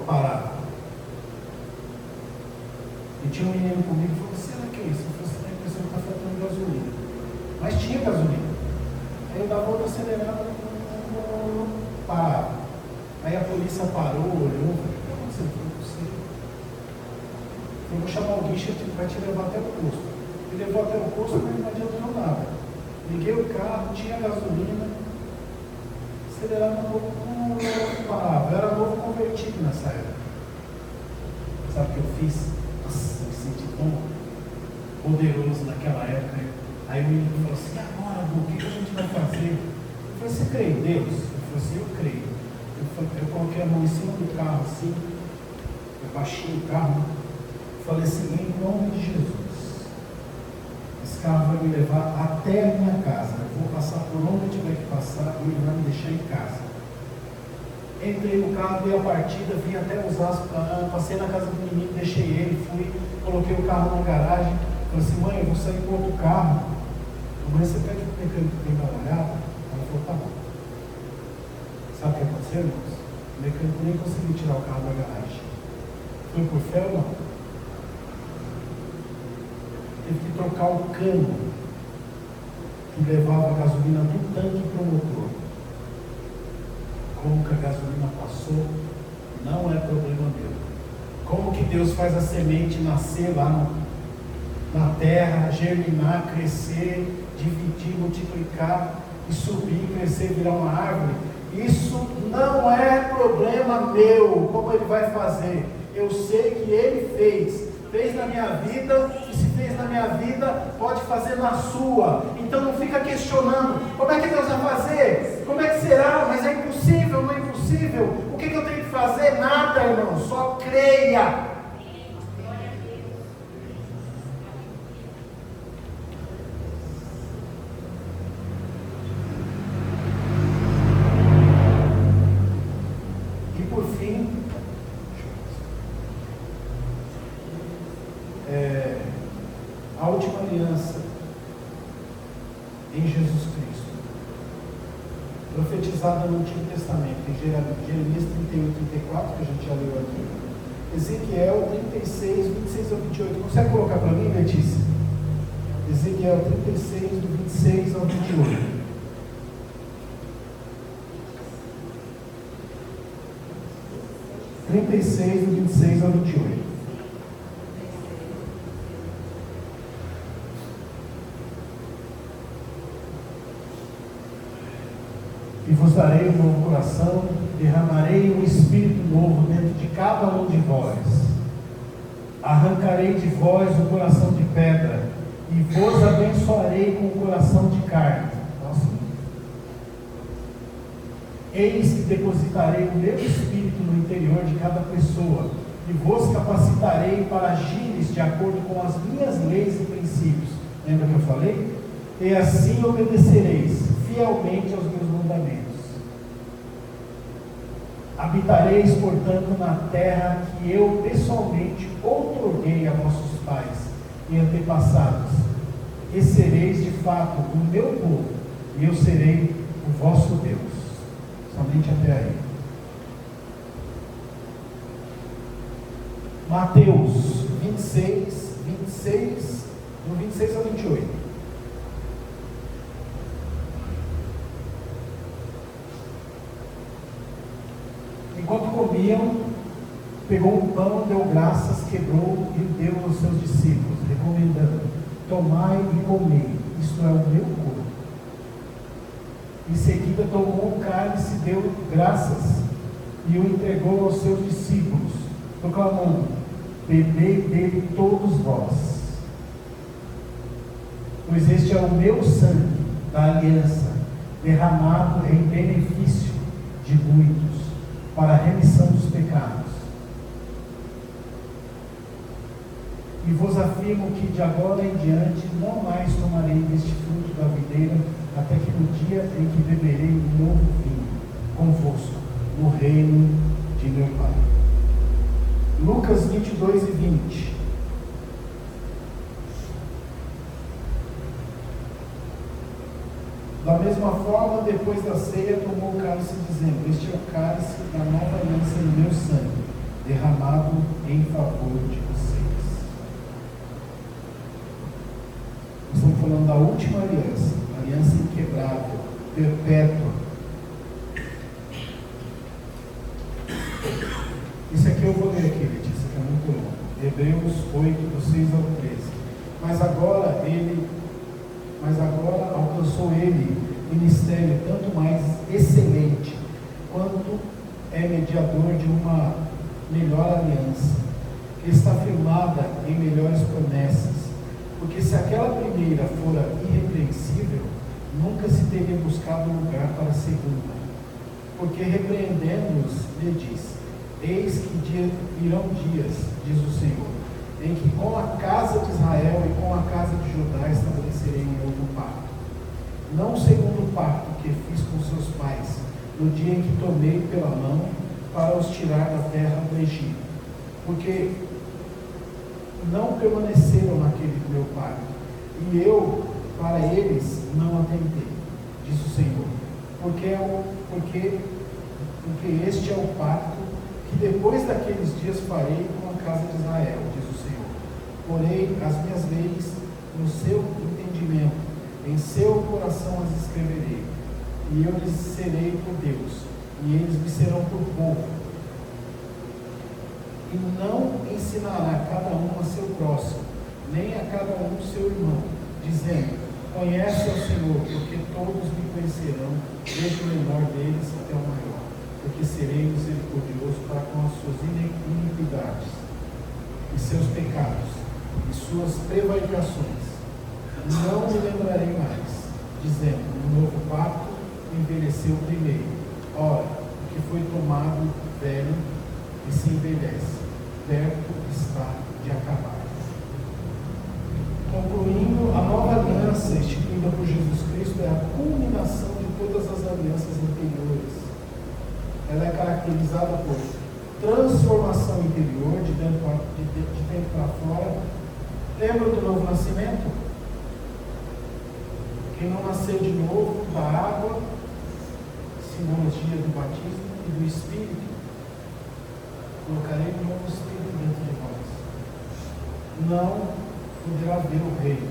parado. E tinha um menino comigo e falou: será que é isso? Eu falei: você tem a impressão que está faltando gasolina. Mas tinha gasolina. Aí eu dava outra acelerada, parava. Aí a polícia parou, olhou, falei: o que aconteceu? Eu falei: não sei. Eu vou chamar o guicha, vai te levar até o posto. Me levou até o posto, mas não adiantou nada. Liguei o carro, tinha gasolina, acelerava um pouco, parava. Eu era novo convertido nessa época. Sabe o que eu fiz? Nossa, eu me senti tão poderoso naquela época. Aí o menino falou assim: agora, o que a gente vai fazer? Eu falei: você crê em Deus? Ele falou assim: eu creio. Eu coloquei a mão em cima do carro assim, eu baixei o carro, falei assim: em nome de Jesus, esse carro vai me levar até a minha casa. Eu vou passar por onde eu tiver que passar e ele vai me deixar em casa. Entrei no carro, dei a partida, vim até Osasco, passei na casa do menino, deixei ele, fui, coloquei o carro na garagem. Falei assim: mãe, eu vou sair com outro carro. Mãe, você pede para o mecânico vir dar uma olhada? Ela falou: tá bom. Sabe o que aconteceu, irmãos? O mecânico nem conseguiu tirar o carro da garagem. Foi por fé ou não? Teve que trocar o cano que levava a gasolina do tanque para o motor. Como que a gasolina passou, não é problema meu. Como que Deus faz a semente nascer lá na terra, germinar, crescer, dividir, multiplicar e subir, crescer, virar uma árvore? Isso não é problema meu. Como ele vai fazer? Eu sei que ele fez na minha vida, e se fez na minha vida, pode fazer na sua. Então não fica questionando: como é que Deus vai fazer? Como é que será? Mas é impossível, não é impossível. O que eu tenho que fazer? Nada, irmão, só creia. E por fim, a última aliança em Jesus Cristo, profetizada no Antigo Testamento, em Jeremias 31, 34, que a gente já leu aqui, Ezequiel 36, 26 ao 28. Consegue colocar para mim, Letícia? Ezequiel 36, do 26 ao 28. Do 26 ao 28. E vos darei um novo coração, derramarei um espírito novo dentro de cada um de vós. Arrancarei de vós o coração de pedra, e vos abençoarei com o coração de carne. Nossa. Eis que depositarei o meu espírito no interior de cada pessoa, e vos capacitarei para agires de acordo com as minhas leis e princípios. Lembra que eu falei? E assim obedecereis fielmente aos meus mandamentos. Habitareis, portanto, na terra que eu pessoalmente outorguei a vossos pais e antepassados, e sereis de fato o meu povo, e eu serei o vosso Deus. Somente até aí. Mateus 26, do 26 ao 28. Enquanto comiam, pegou um pão, deu graças, quebrou e deu aos seus discípulos, recomendando: tomai e comei, isto é o meu corpo. Em seguida tomou o cálice, deu graças e o entregou aos seus discípulos, proclamando: bebei dele todos vós, pois este é o meu sangue da aliança, derramado em benefício de muitos, para a remissão dos pecados. E vos afirmo que de agora em diante não mais tomarei deste fruto da videira, até que no dia em que beberei o novo vinho convosco no reino de meu Pai. Lucas 22 e 20. Da mesma forma, depois da ceia, tomou o cálice, dizendo: este é o cálice da nova aliança em meu sangue, derramado em favor de vocês. Estamos falando da última aliança, aliança inquebrável, perpétua. Isso aqui eu vou ler aqui, Letícia, que é muito longo. Hebreus 8, do 6 ao 13. Mas agora alcançou ele ministério tanto mais excelente, quanto é mediador de uma melhor aliança, que está firmada em melhores promessas. Porque se aquela primeira fora irrepreensível, nunca se teria buscado lugar para a segunda. Porque repreendendo-os, lhe diz: eis que virão dias, diz o Senhor, em que com a casa de Israel e com a casa de Judá estabelecerei um novo pacto. Não segundo o pacto que fiz com seus pais, no dia em que tomei pela mão para os tirar da terra do Egito. Porque não permaneceram naquele meu pacto, e eu para eles não atentei, diz o Senhor. Porque este é o pacto que depois daqueles dias farei com a casa de Israel, diz o Senhor. Porei as minhas leis no seu entendimento, em seu coração as escreverei, e eu lhes serei por Deus, e eles me serão por povo. E não ensinará cada um a seu próximo, nem a cada um seu irmão, dizendo: conhece ao Senhor, porque todos me conhecerão, desde o menor deles até o maior, porque serei misericordioso para com as suas iniquidades, e seus pecados, e suas prevaricações. Não me lembrarei mais, dizendo: no novo pacto envelheceu primeiro. Ora, o que foi tomado velho e se envelhece, perto está de acabar. Concluindo, a nova aliança instituída por Jesus Cristo é a culminação de todas as alianças anteriores. Ela é caracterizada por transformação interior, de dentro para fora. Lembra do novo nascimento? Quem não nasceu de novo da água, simbologia do batismo, e do Espírito, colocarei um novo Espírito dentro de nós. Não poderá ver o reino.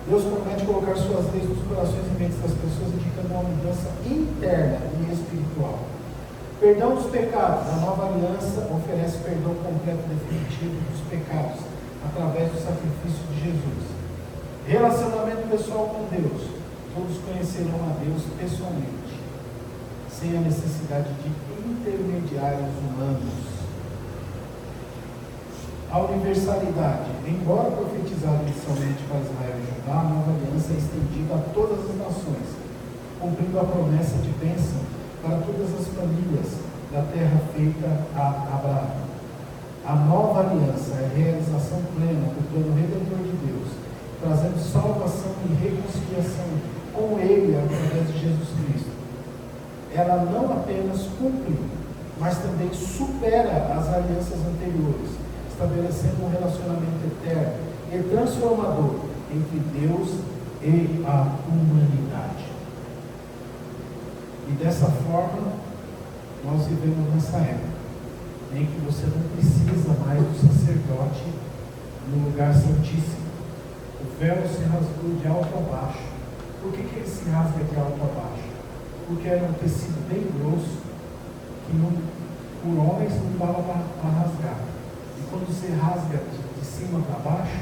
Deus promete colocar suas leis nos corações e mentes das pessoas, indicando uma mudança interna e espiritual. Perdão dos pecados. A nova aliança oferece perdão completo e definitivo dos pecados, através do sacrifício de Jesus. Relacionamento pessoal com Deus. Todos conhecerão a Deus pessoalmente, sem a necessidade de intermediários humanos. A universalidade. Embora profetizada inicialmente para Israel e Judá, a nova aliança é estendida a todas as nações, cumprindo a promessa de bênção para todas as famílias da terra feita a Abraão. A nova aliança é a realização plena do plano redentor de Deus, trazendo salvação e reconciliação com Ele através de Jesus Cristo. Ela não apenas cumpre, mas também supera as alianças anteriores, estabelecendo um relacionamento eterno e transformador entre Deus e a humanidade. E dessa forma, nós vivemos nessa época em que você não precisa mais do sacerdote no lugar santíssimo. O véu se rasgou de alto a baixo. Por que ele se rasga de alto a baixo? Porque era um tecido bem grosso, que por homens não dava para rasgar. E quando você rasga de cima para baixo,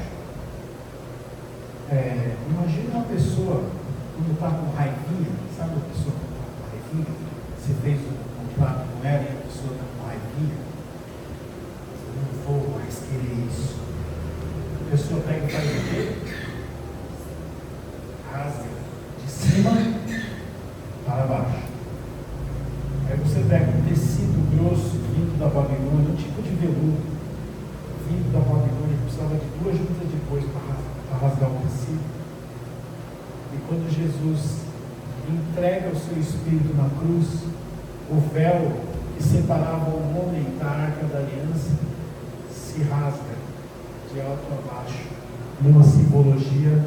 imagina uma pessoa quando está com raivinha, sabe a pessoa que está com raivinha? Você fez um prato com ela e a pessoa está com raivinha. Você não vou mais querer isso. A pessoa pega e faz o quê? Rasga de cima para baixo. Aí você pega um tecido grosso vindo da Babilônia, um tipo de veludo vindo da Babilônia, precisava de 2 juntas de bois para rasgar o tecido. E quando Jesus entrega o seu Espírito na cruz, o véu que separava o homem da arca da aliança se rasga de alto a baixo, numa simbologia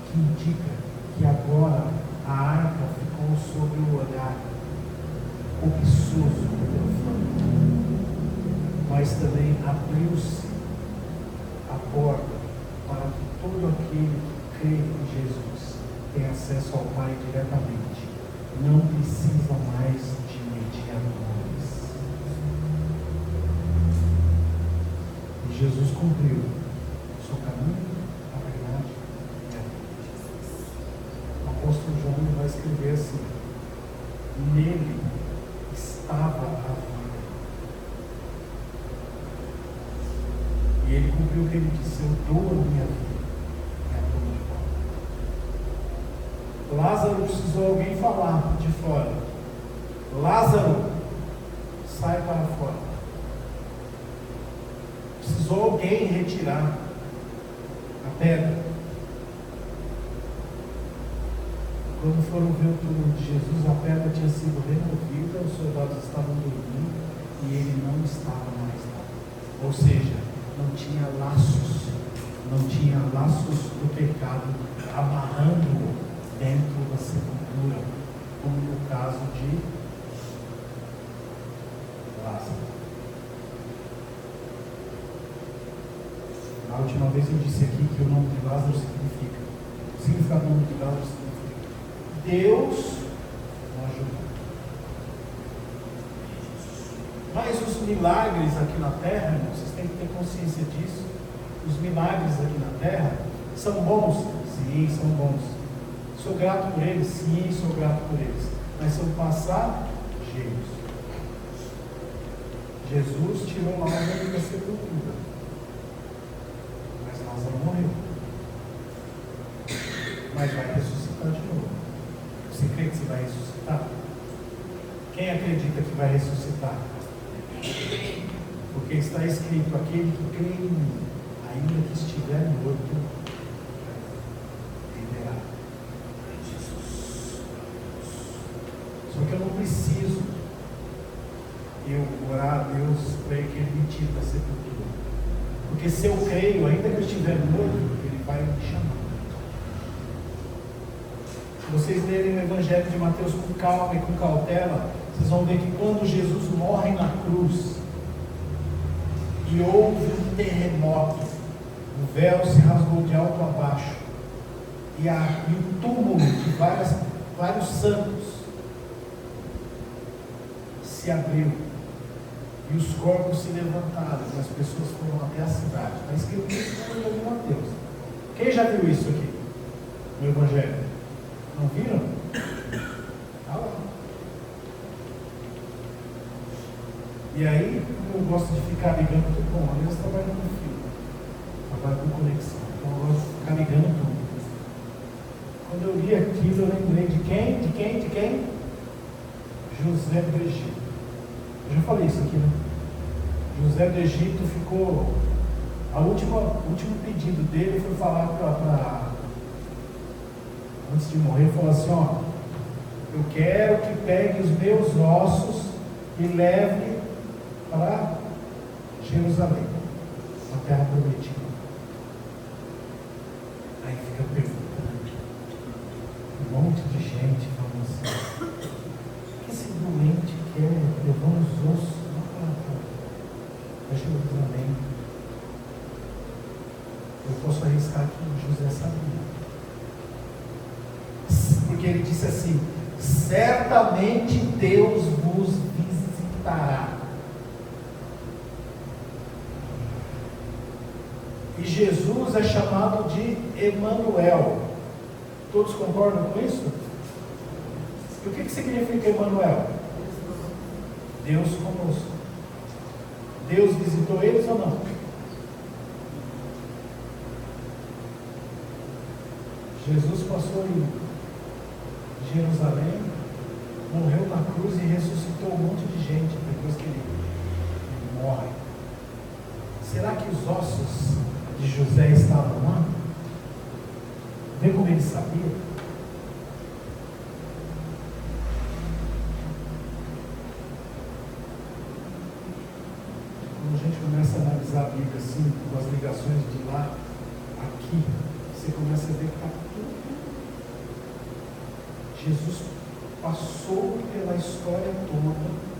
que indica que agora a arca ficou sob o olhar cobiçoso do profano, mas também abriu-se a porta para que todo aquele que crê em Jesus tenha acesso ao Pai diretamente. Não precisam mais de mediadores. E Jesus cumpriu o seu caminho, a verdade e a vida. O apóstolo João vai escrever assim: nele estava a vida. E ele cumpriu o que ele disse: eu dou a minha vida e a dou de volta. Lázaro precisou alguém falar de fora: Lázaro, sai para fora. Precisou alguém retirar a pedra. Quando foram ver o túmulo de Jesus, a pedra tinha sido removida, os soldados estavam dormindo e ele não estava mais lá. Ou seja, não tinha laços do pecado amarrando-o dentro da sepultura, como no caso de Lázaro. A última vez eu disse aqui que o nome de Lázaro significa, o significado do nome de Lázaro significa Deus nos ajudou. Mas os milagres aqui na terra, vocês têm que ter consciência disso. Os milagres aqui na terra são bons? Sim, são bons. Sou grato por eles? Sim, sou grato por eles. Mas são passageiros. Jesus tirou Lázaro da sepultura, mas Lázaro morreu. Mas vai ressuscitar de novo. Você crê que você vai ressuscitar? Quem acredita que vai ressuscitar? Porque está escrito: aquele que crê em mim, ainda que estiver morto, viverá. Só que eu não preciso orar a Deus para que Ele me tire da sepultura. Porque se eu creio, ainda que eu estiver morto, Ele vai me chamar. Se vocês lerem o Evangelho de Mateus com calma e com cautela, vocês vão ver que quando Jesus morre na cruz e houve um terremoto, o véu se rasgou de alto a baixo e o túmulo de vários santos se abriu e os corpos se levantaram e as pessoas foram até a cidade. Está escrito isso no Evangelho de Mateus. Quem já viu isso aqui no Evangelho? Não viram? Está lá. E aí, eu gosto de ficar ligando tudo. Bom, às vezes trabalho com fio, trabalho com conexão, então eu gosto de ficar ligando tudo. Quando eu li aquilo, eu lembrei de quem? José do Egito. Eu já falei isso aqui, né? José do Egito ficou. O último pedido dele foi falar antes de morrer, falou assim: ó, eu quero que pegue os meus ossos e leve para Jerusalém, a terra prometida. Aí fica a pergunta, né? Um monte de gente falando assim: o que esse doente quer levar os ossos para Jerusalém? Eu posso arriscar que José sabia, porque ele disse assim: certamente Deus vos visitará. E Jesus é chamado de Emanuel. Todos concordam com isso? E o que significa Emanuel? Deus conosco. Deus visitou eles ou não? Jesus passou em Jerusalém, morreu na cruz e ressuscitou um monte de gente depois que ele morre. Será que os ossos de José estavam lá? Vê como ele sabia. analisar a Bíblia assim, com as ligações de lá, aqui, você começa a ver que está tudo. Jesus passou pela história toda.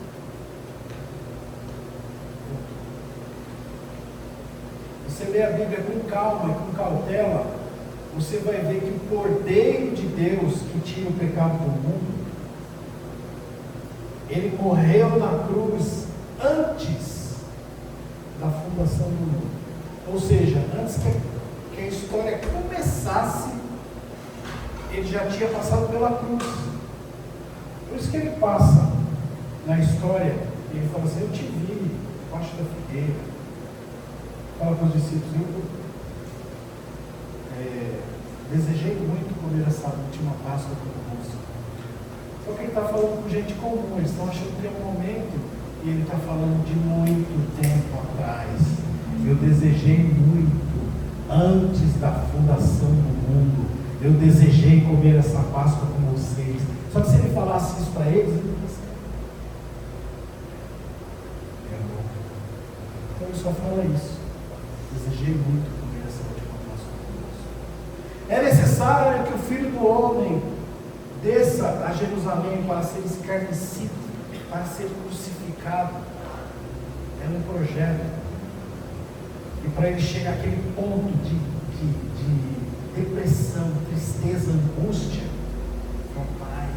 Você lê a Bíblia com calma e com cautela, você vai ver que o Cordeiro de Deus que tira o pecado do mundo, ele morreu na cruz antes da fundação do mundo. Ou seja, antes que a história começasse, ele já tinha passado pela cruz. Por isso que ele passa na história, e ele fala assim: eu te vi debaixo da figueira. Fala para os discípulos: eu desejei muito comer essa última Páscoa convosco. Só que ele está falando com gente comum, eles estão achando que é um momento, e ele está falando de muito tempo atrás. Eu desejei muito, antes da fundação do mundo, eu desejei comer essa Páscoa com vocês. Só que se ele falasse isso para eles, ele não consegue. Então ele só fala isso. Desejei muito comer essa última Páscoa convosco. É necessário que o Filho do Homem desça a Jerusalém para ser escarnecido, para ser crucificado. É um projeto. E para ele chegar àquele ponto de depressão, tristeza, angústia, fala: Pai,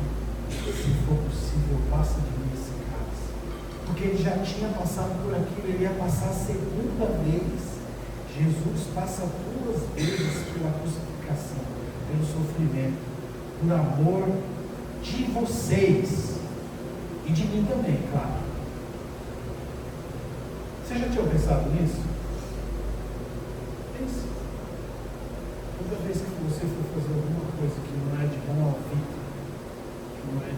se for possível, passa de mim esse cálice. Porque ele já tinha passado por aquilo, ele ia passar a segunda vez. Jesus passa 2 vezes pela crucificação, pelo sofrimento, por amor de vocês e de mim também, claro. Você já tinha pensado nisso? Pense. Toda vez que você for fazer alguma coisa que não é de bom vida, que não é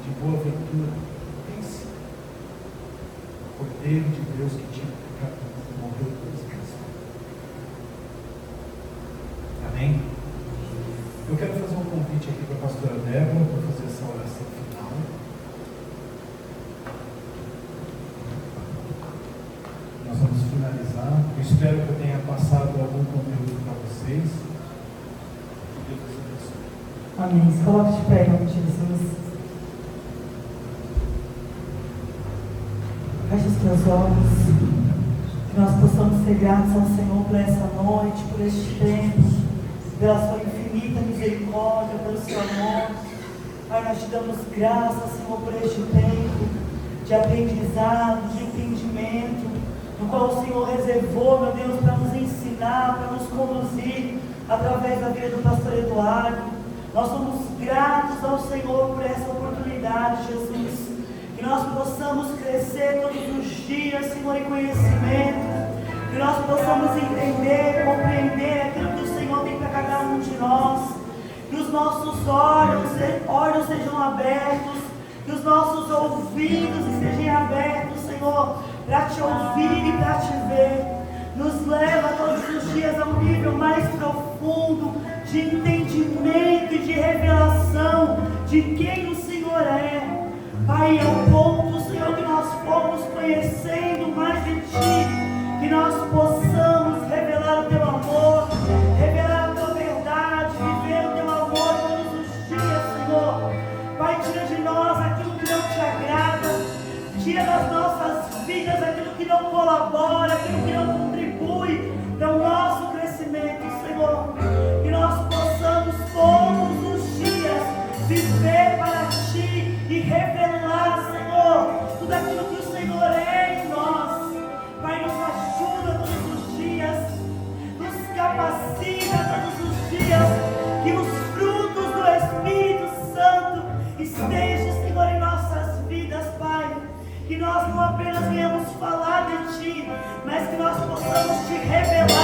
de boa aventura, pense: o Cordeiro de Deus que tinha pecado morreu por isso. Amém? Eu quero fazer um convite aqui para a pastora Débora, para fazer essa oração final. Nós vamos finalizar. Eu espero que eu tenha passado algum conteúdo para vocês. Deus abençoe. Amém. Se coloque de pé em nome de Jesus. Feche os teus olhos. Que nós possamos ser gratos ao Senhor por essa noite, por este tempo, pela sua infinita misericórdia, pelo seu amor. Pai, nós te damos graças, Senhor, por este tempo de aprendizado, de entendimento, no qual o Senhor reservou, meu Deus, para nos ensinar, para nos conduzir através da vida do pastor Eduardo. Nós somos gratos ao Senhor por essa oportunidade, Jesus. Que nós possamos crescer todos os dias, Senhor, em conhecimento. Que nós possamos entender, compreender aquilo que o Senhor tem para cada um de nós. Que os nossos olhos sejam abertos. Que os nossos ouvidos estejam abertos, Senhor, para te ouvir e para te ver. Nos leva todos os dias a um nível mais profundo de entendimento e de revelação de quem o Senhor é. Pai, é o ponto, Senhor, que nós fomos conhecendo mais de Ti, que nós possamos revelar o Teu amor, revelar a Tua verdade, viver o Teu amor todos os dias, Senhor. Pai, tira de nós aquilo que não Te agrada, tira das nossas vidas aquilo que não colabora, aquilo que não contribui para o nosso crescimento, Senhor. Que nós possamos todos os dias viver para Ti e revelar, Senhor, tudo aquilo que o Senhor é em nós. Pai, nos ajuda todos os dias, nos capacita todos os dias, que os frutos do Espírito Santo estejam, Senhor, em nossas vidas, Pai. Que nós não apenas venhamos falar de Ti, mas que nós possamos Te revelar